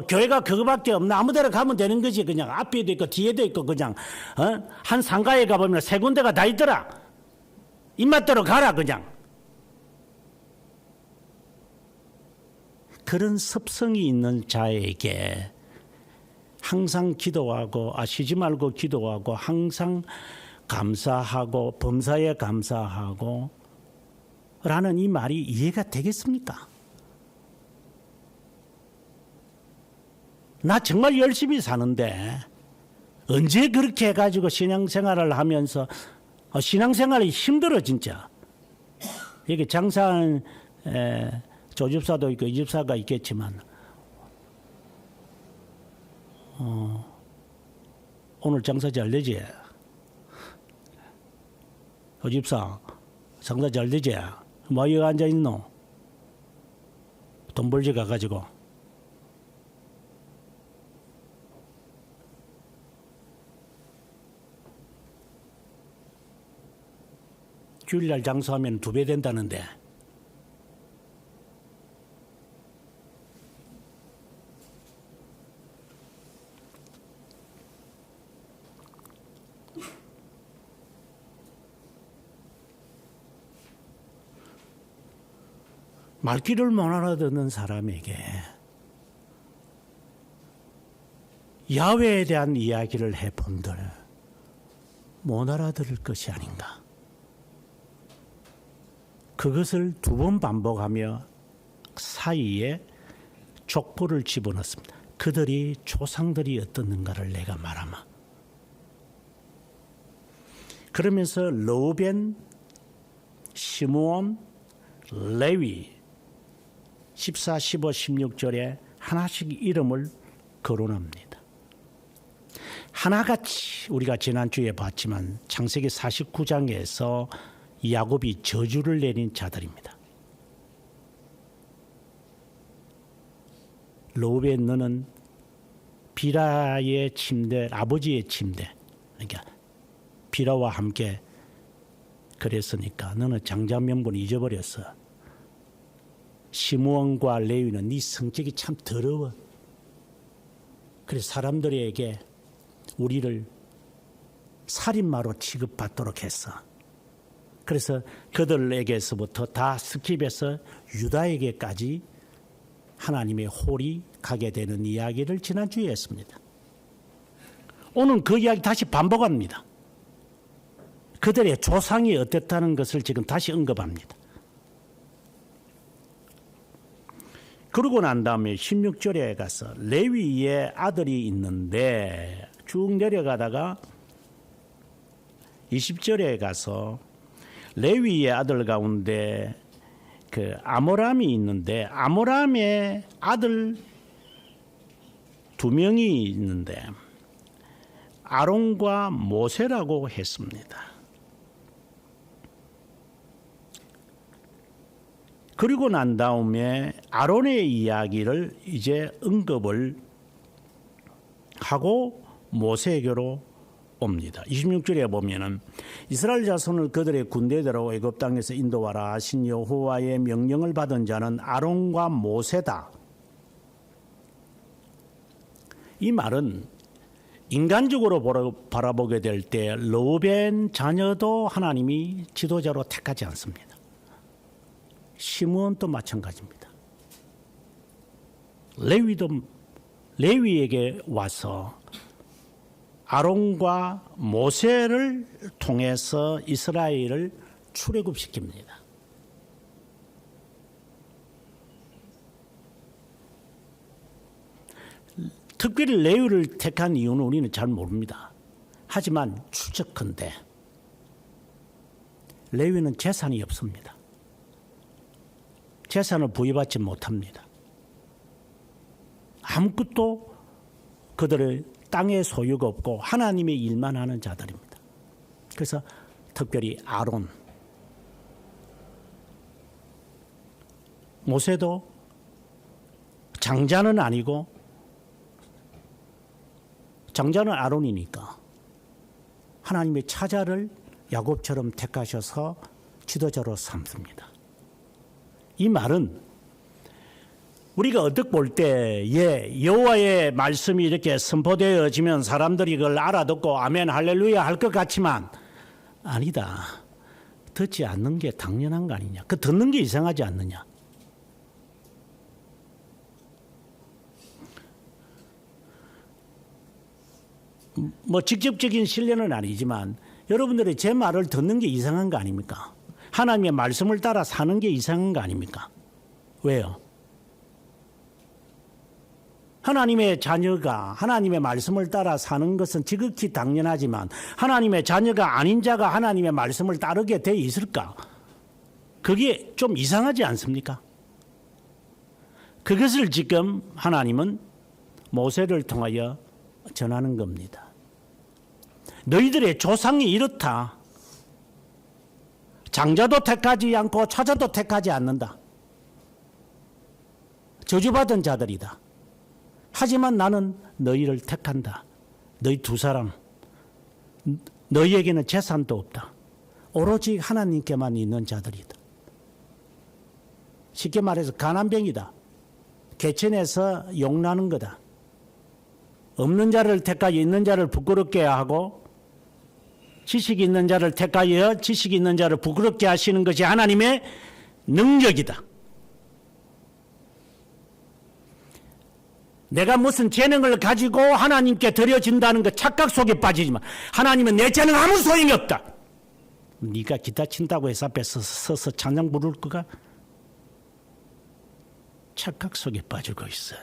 교회가 그거밖에 없나. 아무데나 가면 되는 거지. 그냥 앞에도 있고 뒤에도 있고 그냥 한 상가에 가보면 세 군데가 다 있더라. 입맛대로 가라 그냥. 그런 습성이 있는 자에게 항상 기도하고 쉬지 말고 기도하고 항상 감사하고 범사에 감사하고 라는 이 말이 이해가 되겠습니까? 나 정말 열심히 사는데 언제 그렇게 해가지고 신앙생활을 하면서 신앙생활이 힘들어 진짜. 이게 장사한 조집사도 있고 이집사가 있겠지만 오늘 장사 잘 되지? 조집사 장사 잘 되지? 뭐 여기 앉아있노? 돈 벌지 가가지고 주일날 장수하면 2배 된다는데 말귀를 못 알아듣는 사람에게 야훼에 대한 이야기를 해본들 못 알아들을 것이 아닌가. 그것을 2번 반복하며 사이에 족보를 집어넣습니다. 그들이 조상들이 어떻는가를 내가 말하마. 그러면서 르우벤, 시므온, 레위 14, 15, 16절에 하나씩 이름을 거론합니다. 하나같이 우리가 지난주에 봤지만 창세기 49장에서 야곱이 저주를 내린 자들입니다. 르우벤 너는 비라의 침대, 아버지의 침대, 그러니까 비라와 함께 그랬으니까 너는 장자명분 잊어버렸어. 시므온과 레위는 네 성격이 참 더러워. 그래서 사람들에게 우리를 살인마로 취급받도록 했어. 그래서 그들에게서부터 다 스킵해서 유다에게까지 하나님의 홀이 가게 되는 이야기를 지난주에 했습니다. 오늘 그 이야기 다시 반복합니다. 그들의 조상이 어땠다는 것을 지금 다시 언급합니다. 그러고 난 다음에 16절에 가서 레위의 아들이 있는데 쭉 내려가다가 20절에 가서 레위의 아들 가운데 그 아모람이 있는데 아모람의 아들 2명이 있는데 아론과 모세라고 했습니다. 그리고 난 다음에 아론의 이야기를 이제 언급을 하고 모세에게로 옵니다. 26절에 보면은 이스라엘 자손을 그들의 군대대로 애굽 땅에서 인도하라 하신 여호와의 명령을 받은 자는 아론과 모세다. 이 말은 인간적으로 바라보게 될 때 르우벤 자녀도 하나님이 지도자로 택하지 않습니다. 시므온도 마찬가지입니다. 레위에게 와서 아론과 모세를 통해서 이스라엘을 출애굽시킵니다. 특별히 레위를 택한 이유는 우리는 잘 모릅니다. 하지만 추측컨대 레위는 재산이 없습니다. 재산을 부여받지 못합니다. 아무것도 그들의 땅의 소유가 없고 하나님의 일만 하는 자들입니다. 그래서 특별히 아론, 모세도 장자는 아니고 장자는 아론이니까 하나님의 차자를 야곱처럼 택하셔서 지도자로 삼습니다. 이 말은 우리가 어떻게 볼 때에 여호와의 말씀이 이렇게 선포되어지면 사람들이 그걸 알아듣고 아멘 할렐루야 할 것 같지만 아니다. 듣지 않는 게 당연한 거 아니냐. 그 듣는 게 이상하지 않느냐. 뭐 직접적인 신뢰는 아니지만 여러분들이 제 말을 듣는 게 이상한 거 아닙니까? 하나님의 말씀을 따라 사는 게 이상한 거 아닙니까? 왜요? 하나님의 자녀가 하나님의 말씀을 따라 사는 것은 지극히 당연하지만 하나님의 자녀가 아닌 자가 하나님의 말씀을 따르게 돼 있을까? 그게 좀 이상하지 않습니까? 그것을 지금 하나님은 모세를 통하여 전하는 겁니다. 너희들의 조상이 이렇다. 장자도 택하지 않고 차자도 택하지 않는다. 저주받은 자들이다. 하지만 나는 너희를 택한다. 너희 두 사람. 너희에게는 재산도 없다. 오로지 하나님께만 있는 자들이다. 쉽게 말해서 가난병이다. 개천에서 용나는 거다. 없는 자를 택하여 있는 자를 부끄럽게 하고 지식이 있는 자를 택하여 지식이 있는 자를 부끄럽게 하시는 것이 하나님의 능력이다. 내가 무슨 재능을 가지고 하나님께 드려진다는 그 착각 속에 빠지지만 하나님은 내 재능 아무 소용이 없다. 네가 기타 친다고 해서 앞에 서서 찬양 부를 거가 착각 속에 빠지고 있어.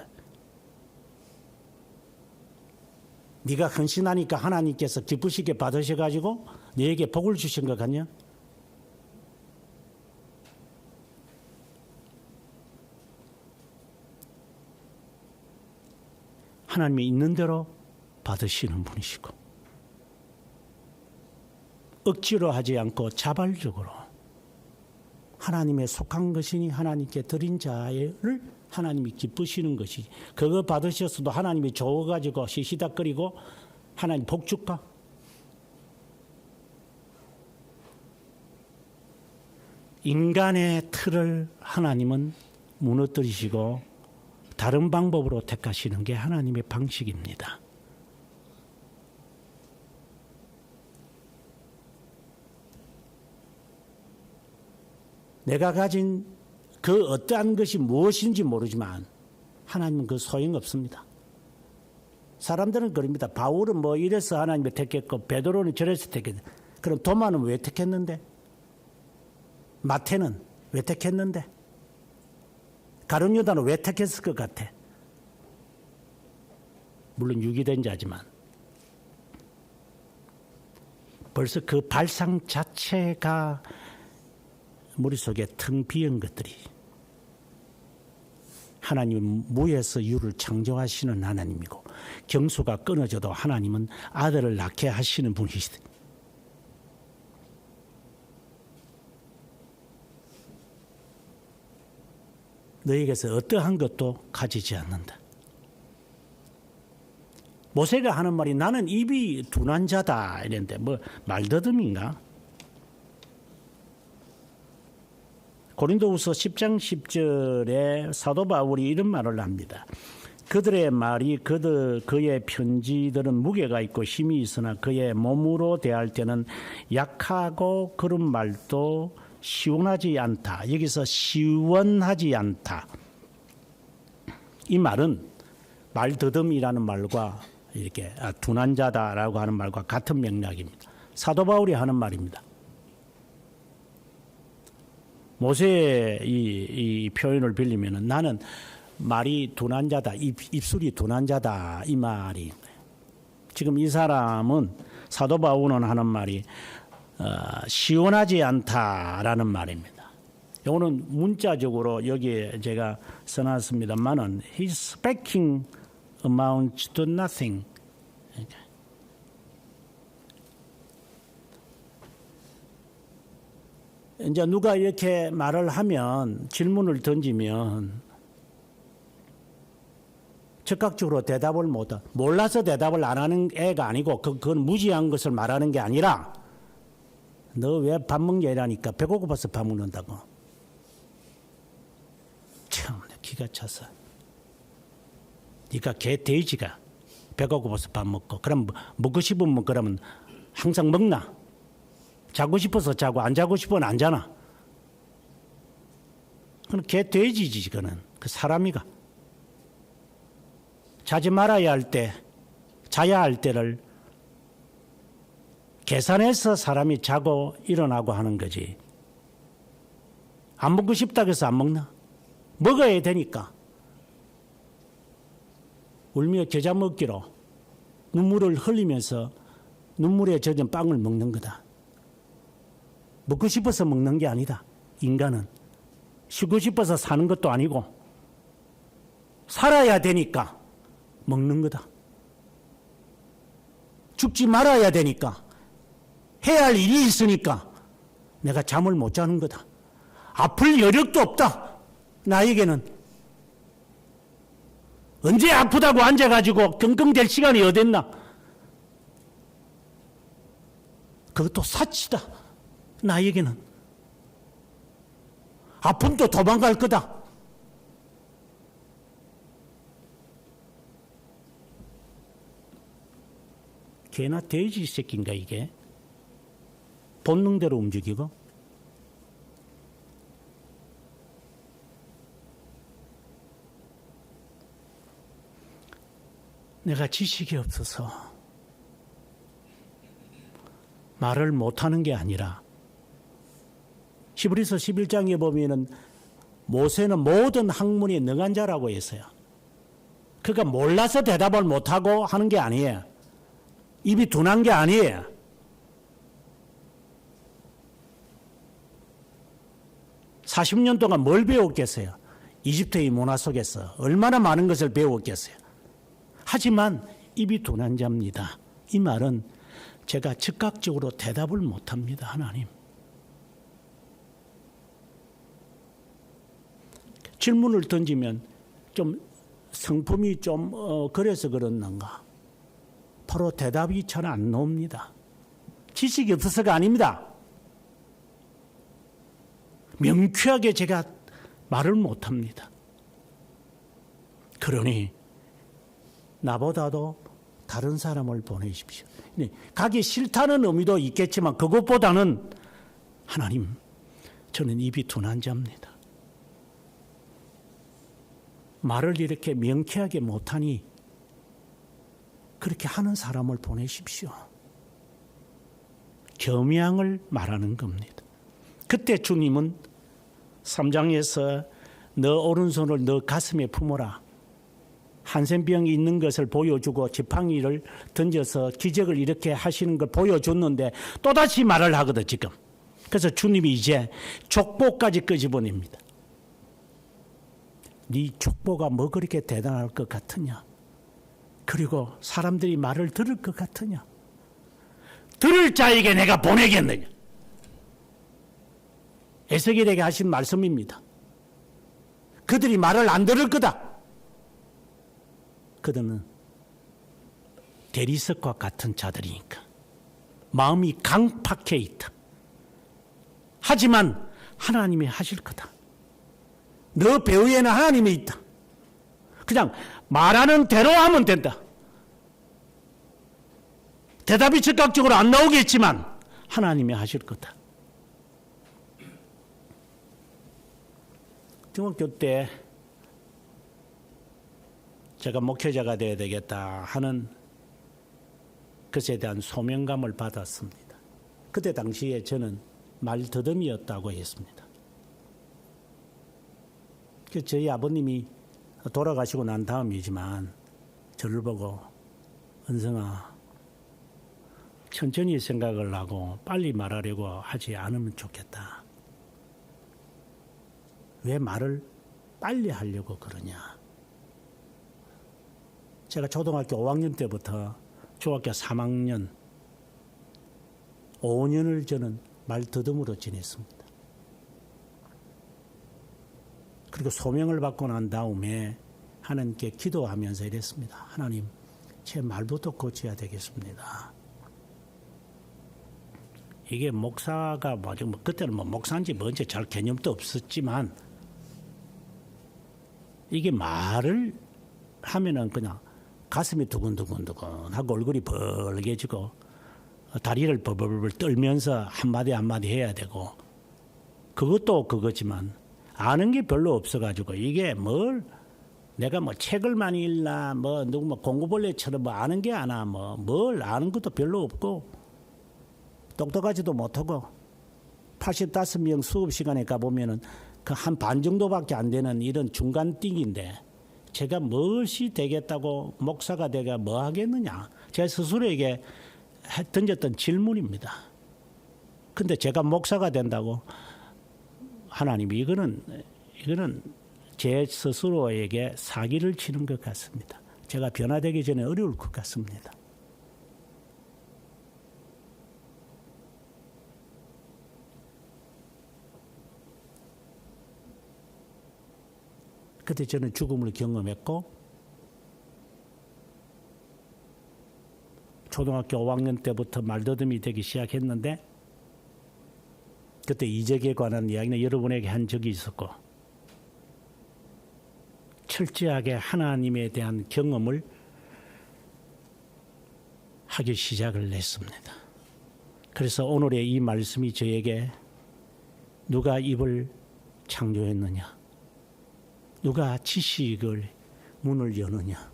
네가 헌신하니까 하나님께서 기쁘시게 받으셔가지고 너에게 복을 주신 것 같냐? 하나님이 있는 대로 받으시는 분이시고 억지로 하지 않고 자발적으로 하나님의 속한 것이니 하나님께 드린 자를 하나님이 기쁘시는 것이 그거 받으셨어도 하나님이 좋아가지고 시시닥거리고 하나님 복 줄까? 인간의 틀을 하나님은 무너뜨리시고 다른 방법으로 택하시는 게 하나님의 방식입니다. 내가 가진 그 어떠한 것이 무엇인지 모르지만 하나님은 그 소용없습니다. 사람들은 그럽니다. 바울은 뭐 이래서 하나님이 택했고 베드로는 저래서 택했는데 그럼 도마는 왜 택했는데? 마태는 왜 택했는데? 가룟 유다는 왜 택했을 것 같아? 물론 유기된 자지만 벌써 그 발상 자체가 머릿속에 텅 비은 것들이 하나님은 무에서 유를 창조하시는 하나님이고 경수가 끊어져도 하나님은 아들을 낳게 하시는 분이시다. 너에게서 어떠한 것도 가지지 않는다. 모세가 하는 말이 나는 입이 둔한 자다 이랬는데 뭐 말더듬인가? 고린도후서 10장 10절에 사도 바울이 이런 말을 합니다. 그들의 말이 그의 편지들은 무게가 있고 힘이 있으나 그의 몸으로 대할 때는 약하고 그런 말도 시원하지 않다. 여기서 시원하지 않다. 이 말은 말더듬이라는 말과 이렇게 둔한 자다라고 하는 말과 같은 맥락입니다. 사도 바울이 하는 말입니다. 모세의 이 표현을 빌리면은 나는 말이 둔한 자다, 입술이 둔한 자다 이 말이. 지금 이 사람은 사도 바울은 하는 말이 시원하지 않다라는 말입니다. 이거는 문자적으로 여기에 제가 써놨습니다만은 his speaking amounts to nothing. 이제 누가 이렇게 말을 하면 질문을 던지면 즉각적으로 대답을 못하. 몰라서 대답을 안 하는 애가 아니고 그건 무지한 것을 말하는 게 아니라 너 왜 밥 먹냐 이라니까 배고파서 밥 먹는다고. 참 기가 차서. 네가 개 돼지가 배고파서 밥 먹고 그럼 먹고 싶으면 그러면 항상 먹나? 자고 싶어서 자고 안 자고 싶으면 안 자나? 그건 개 돼지지 그거는. 그 사람이가 자지 말아야 할 때 자야 할 때를 계산해서 사람이 자고 일어나고 하는 거지. 안 먹고 싶다고 해서 안 먹나? 먹어야 되니까. 울며 겨자 먹기로 눈물을 흘리면서 눈물에 젖은 빵을 먹는 거다. 먹고 싶어서 먹는 게 아니다. 인간은 쉬고 싶어서 사는 것도 아니고 살아야 되니까 먹는 거다. 죽지 말아야 되니까 해야 할 일이 있으니까 내가 잠을 못 자는 거다. 아플 여력도 없다. 나에게는 언제 아프다고 앉아가지고 끙끙댈 시간이 어딨나. 그것도 사치다. 나에게는 아픔도 도망갈 거다. 개나 돼지 새끼인가 이게? 본능대로 움직이고. 내가 지식이 없어서 말을 못하는 게 아니라 히브리서 11장에 보면은 모세는 모든 학문이 능한 자라고 했어요. 그러니까 몰라서 대답을 못하고 하는 게 아니에요. 입이 둔한 게 아니에요. (40년) 동안 뭘 배웠겠어요? 이집트의 문화 속에서 얼마나 많은 것을 배웠겠어요. 하지만 입이 둔한 자입니다. 이 말은 제가 즉각적으로 대답을 못합니다. 하나님. 질문을 던지면 좀 성품이 좀 그래서 그렇는가. 바로 대답이 잘 안 나옵니다. 지식이 없어서가 아닙니다. 명쾌하게 제가 말을 못합니다. 그러니 나보다도 다른 사람을 보내십시오. 가기 싫다는 의미도 있겠지만 그것보다는 하나님, 저는 입이 둔한 자입니다. 말을 이렇게 명쾌하게 못하니 그렇게 하는 사람을 보내십시오. 겸양을 말하는 겁니다. 그때 주님은 3장에서 너 오른손을 너 가슴에 품어라. 한센병이 있는 것을 보여주고 지팡이를 던져서 기적을 이렇게 하시는 걸 보여줬는데 또다시 말을 하거든 지금. 그래서 주님이 이제 족보까지 끄집어냅니다. 네 족보가 뭐 그렇게 대단할 것 같으냐? 그리고 사람들이 말을 들을 것 같으냐? 들을 자에게 내가 보내겠느냐? 에스겔에게 하신 말씀입니다. 그들이 말을 안 들을 거다. 그들은 대리석과 같은 자들이니까 마음이 강팍해 있다. 하지만 하나님이 하실 거다. 너 배후에는 하나님이 있다. 그냥 말하는 대로 하면 된다. 대답이 즉각적으로 안 나오겠지만 하나님이 하실 거다. 중학교 때 제가 목회자가 되어야 되겠다 하는 것에 대한 소명감을 받았습니다. 그때 당시에 저는 말더듬이었다고 했습니다. 저희 아버님이 돌아가시고 난 다음이지만 저를 보고 은성아 천천히 생각을 하고 빨리 말하려고 하지 않으면 좋겠다. 왜 말을 빨리 하려고 그러냐. 제가 초등학교 5학년 때부터 중학교 3학년 5년을 저는 말더듬으로 지냈습니다. 그리고 소명을 받고 난 다음에 하나님께 기도하면서 이랬습니다. 하나님, 제 말부터 고쳐야 되겠습니다. 이게 목사가 그때는 목사인지 뭔지 잘 개념도 없었지만 이게 말을 하면은 그냥 가슴이 두근두근두근 하고 얼굴이 벌개지고 다리를 벌벌벌 떨면서 한마디 한마디 해야 되고 그것도 그거지만 아는 게 별로 없어가지고 이게 뭘 내가 책을 많이 읽나 누구 공구벌레처럼 아는 게 아나 뭘 아는 것도 별로 없고 똑똑하지도 못하고 85명 수업 시간에 가보면은 그 한 반 정도밖에 안 되는 이런 중간띵인데 제가 무엇이 되겠다고 목사가 되가 뭐 하겠느냐. 제 스스로에게 던졌던 질문입니다. 근데 제가 목사가 된다고 하나님이 이거는 제 스스로에게 사기를 치는 것 같습니다. 제가 변화되기 전에 어려울 것 같습니다. 그때 저는 죽음을 경험했고 초등학교 5학년 때부터 말더듬이 되기 시작했는데 그때 이적에 관한 이야기는 여러분에게 한 적이 있었고 철저하게 하나님에 대한 경험을 하기 시작을 했습니다. 그래서 오늘의 이 말씀이 저에게 누가 입을 창조했느냐, 누가 지식을 문을 여느냐,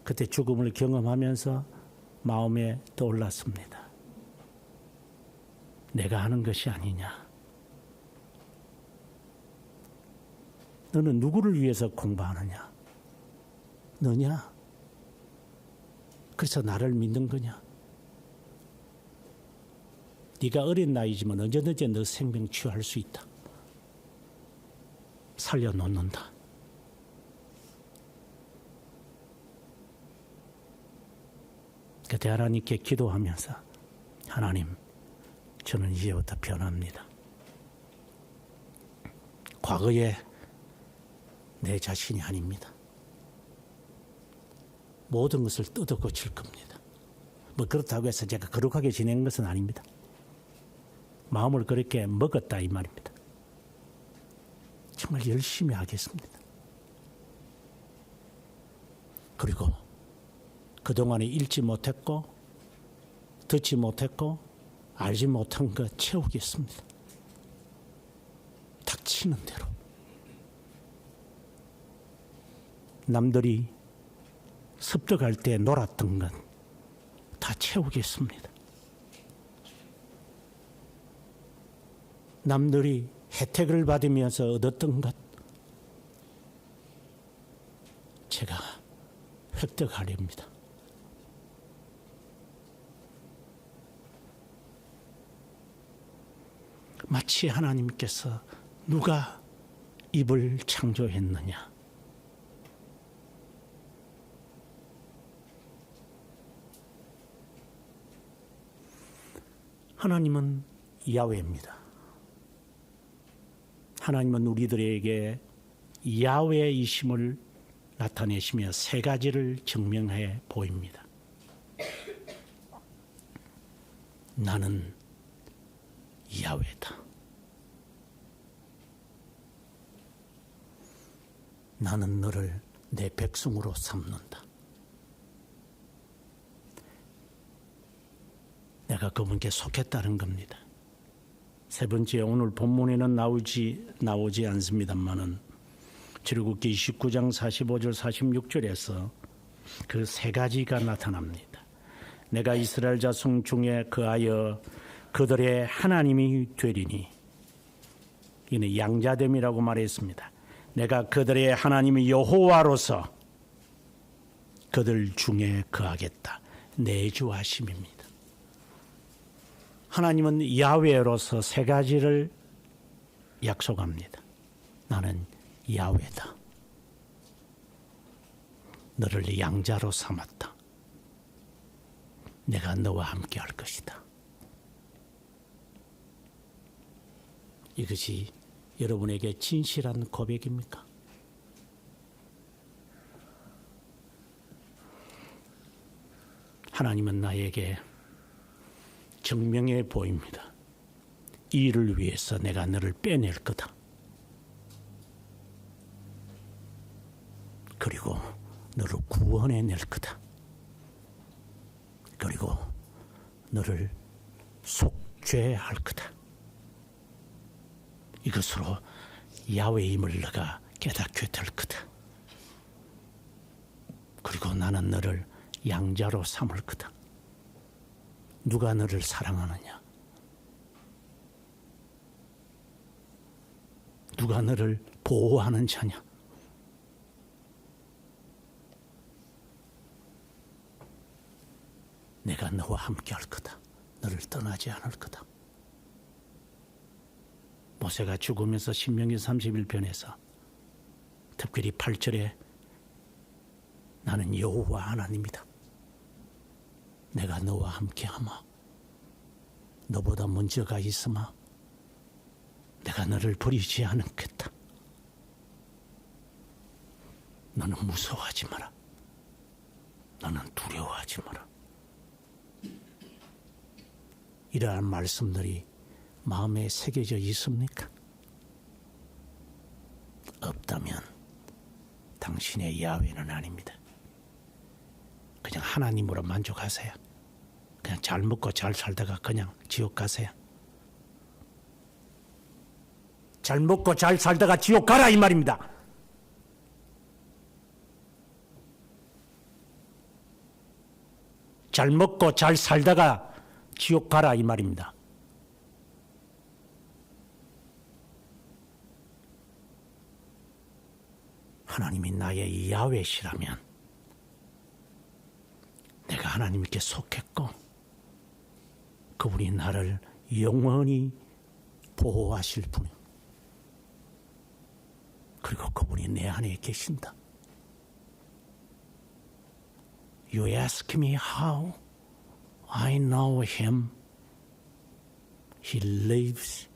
그때 죽음을 경험하면서 마음에 떠올랐습니다. 내가 하는 것이 아니냐. 너는 누구를 위해서 공부하느냐? 너냐? 그래서 나를 믿는 거냐? 네가 어린 나이지만 언제든지 너 생명 취할 수 있다. 살려놓는다. 그때 하나님께 기도하면서 하나님, 저는 이제부터 변합니다. 과거에 내 자신이 아닙니다. 모든 것을 뜯어 고칠 겁니다. 뭐 그렇다고 해서 제가 거룩하게 지낸 것은 아닙니다. 마음을 그렇게 먹었다 이 말입니다. 정말 열심히 하겠습니다. 그리고 그동안에 읽지 못했고 듣지 못했고 알지 못한 것 채우겠습니다. 닥치는 대로. 남들이 습득할 때 놀았던 것 다 채우겠습니다. 남들이 혜택을 받으면서 얻었던 것 제가 획득하렵니다. 마치 하나님께서 누가 입을 창조했느냐, 하나님은 야훼입니다. 하나님은 우리들에게 야훼이심을 나타내시며 세 가지를 증명해 보입니다. 나는 야훼다. 나는 너를 내 백성으로 삼는다. 내가 그분께 속했다는 겁니다. 세 번째, 오늘 본문에는 나오지 않습니다만은 출애굽기 29장 45절 46절에서 그 세 가지가 나타납니다. 내가 이스라엘 자손 중에 거하여 그들의 하나님이 되리니, 이는 양자됨이라고 말했습니다. 내가 그들의 하나님이 여호와로서 그들 중에 거하겠다. 내주하심입니다. 하나님은 야훼로서 세 가지를 약속합니다. 나는 야훼다. 너를 양자로 삼았다. 내가 너와 함께 할 것이다. 이것이 여러분에게 진실한 고백입니까? 하나님은 나에게 증명해 보입니다. 이 일을 위해서 내가 너를 빼낼 거다. 그리고 너를 구원해낼 거다. 그리고 너를 속죄할 거다. 이것으로 야훼임을 너가 깨닫게 될 거다. 그리고 나는 너를 양자로 삼을 거다. 누가 너를 사랑하느냐? 누가 너를 보호하는 자냐? 내가 너와 함께 할 거다. 너를 떠나지 않을 거다. 모세가 죽으면서 신명기 31편에서 특별히 8절에 나는 여호와 하나님이다. 내가 너와 함께하마. 너보다 먼저가 있으마. 내가 너를 버리지 않겠다. 너는 무서워하지 마라. 너는 두려워하지 마라. 이러한 말씀들이 마음에 새겨져 있습니까? 없다면 당신의 야훼는 아닙니다. 그냥 하나님으로 만족하세요. 그냥 잘 먹고 잘 살다가 그냥 지옥 가세요. 잘 먹고 잘 살다가 지옥 가라 이 말입니다. 잘 먹고 잘 살다가 지옥 가라 이 말입니다. 하나님이 나의 야훼시라면 내가 하나님께 속했고 그분이 나를 영원히 보호하실 분이고 그리고 그분이 내 안에 계신다. You ask me how I know him. He lives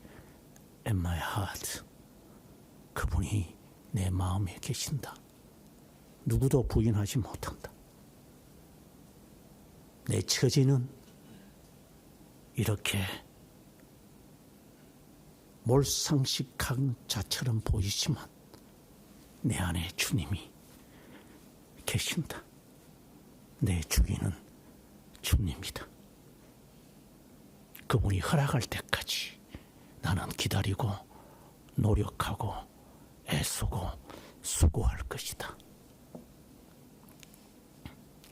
in my heart. 그분이 내 마음에 계신다. 누구도 부인하지 못한다. 내 처지는 이렇게 몰상식한 자처럼 보이지만 내 안에 주님이 계신다. 내 주인은 주님이다. 그분이 허락할 때까지 나는 기다리고 노력하고 애쓰고 수고할 것이다.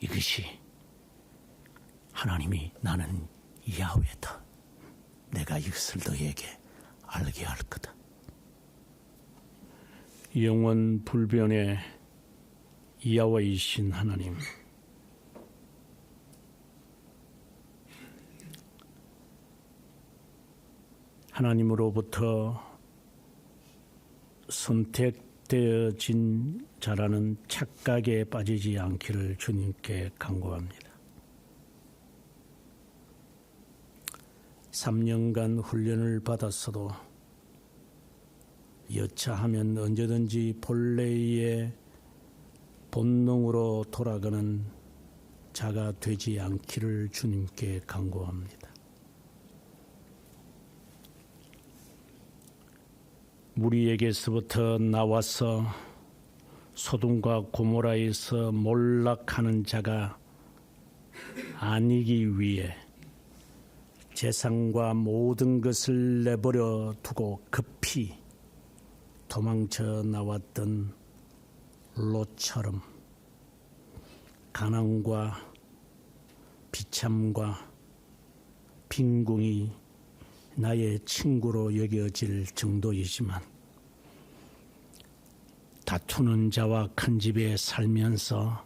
이것이 하나님이 나는 야훼다. 내가 이것을 너에게 알게 할 거다. 영원 불변의 야훼이신 하나님, 하나님으로부터 선택되어진 자라는 착각에 빠지지 않기를 주님께 간구합니다. 3년간 훈련을 받았어도 여차하면 언제든지 본래의 본능으로 돌아가는 자가 되지 않기를 주님께 간구합니다. 무리에게서부터 나와서 소돔과 고모라에서 몰락하는 자가 아니기 위해 재산과 모든 것을 내버려 두고 급히 도망쳐 나왔던 롯처럼 가난과 비참과 빈궁이 나의 친구로 여겨질 정도이지만 다투는 자와 큰 집에 살면서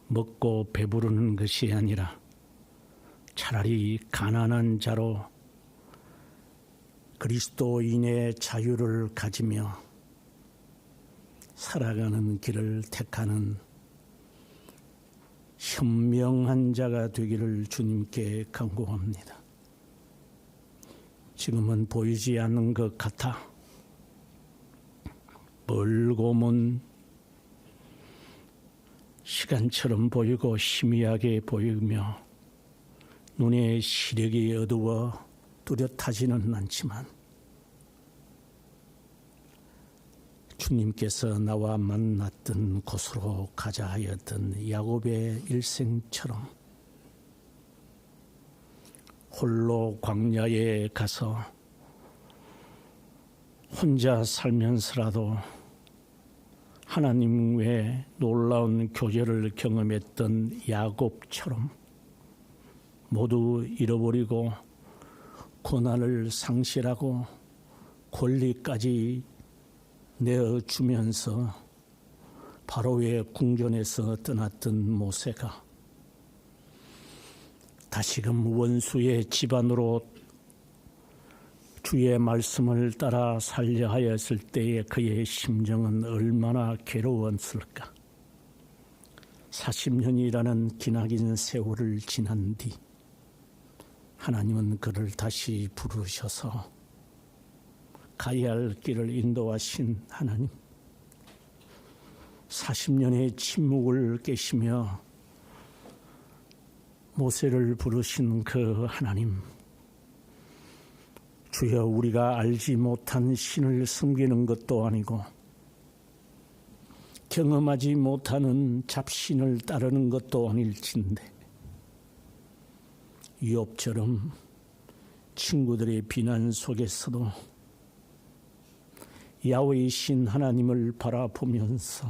먹고 배부르는 것이 아니라 차라리 가난한 자로 그리스도인의 자유를 가지며 살아가는 길을 택하는 현명한 자가 되기를 주님께 간구합니다. 지금은 보이지 않는 것 같아 멀고 먼 시간처럼 보이고 희미하게 보이며 눈의 시력이 어두워 뚜렷하지는 않지만 주님께서 나와 만났던 곳으로 가자 하였던 야곱의 일생처럼 홀로 광야에 가서 혼자 살면서라도 하나님 외에 놀라운 교제를 경험했던 야곱처럼 모두 잃어버리고 고난을 상실하고 권리까지 내어주면서 바로의 궁전에서 떠났던 모세가 다시금 원수의 집안으로 주의 말씀을 따라 살려 하였을 때의 그의 심정은 얼마나 괴로웠을까. 40년이라는 기나긴 세월을 지난 뒤 하나님은 그를 다시 부르셔서 가야 할 길을 인도하신 하나님, 40년의 침묵을 깨시며 모세를 부르신 그 하나님, 주여, 우리가 알지 못한 신을 섬기는 것도 아니고 경험하지 못하는 잡신을 따르는 것도 아닐진데 욥처럼 친구들의 비난 속에서도 야훼의 신 하나님을 바라보면서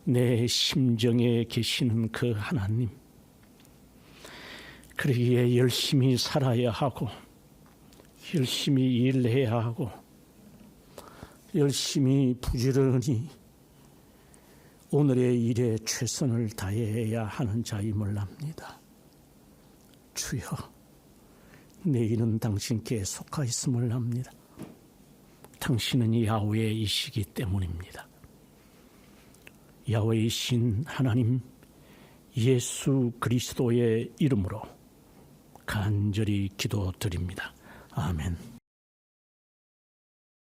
내 심정에 계시는 그 하나님, 그러기에 열심히 살아야 하고 열심히 일해야 하고 열심히 부지런히 오늘의 일에 최선을 다해야 하는 자임을 압니다. 주여, 내일은 당신께 속하 있음을 압니다. 당신은 야훼이시기 때문입니다. 야훼의 신 하나님 예수 그리스도의 이름으로 간절히 기도드립니다. 아멘.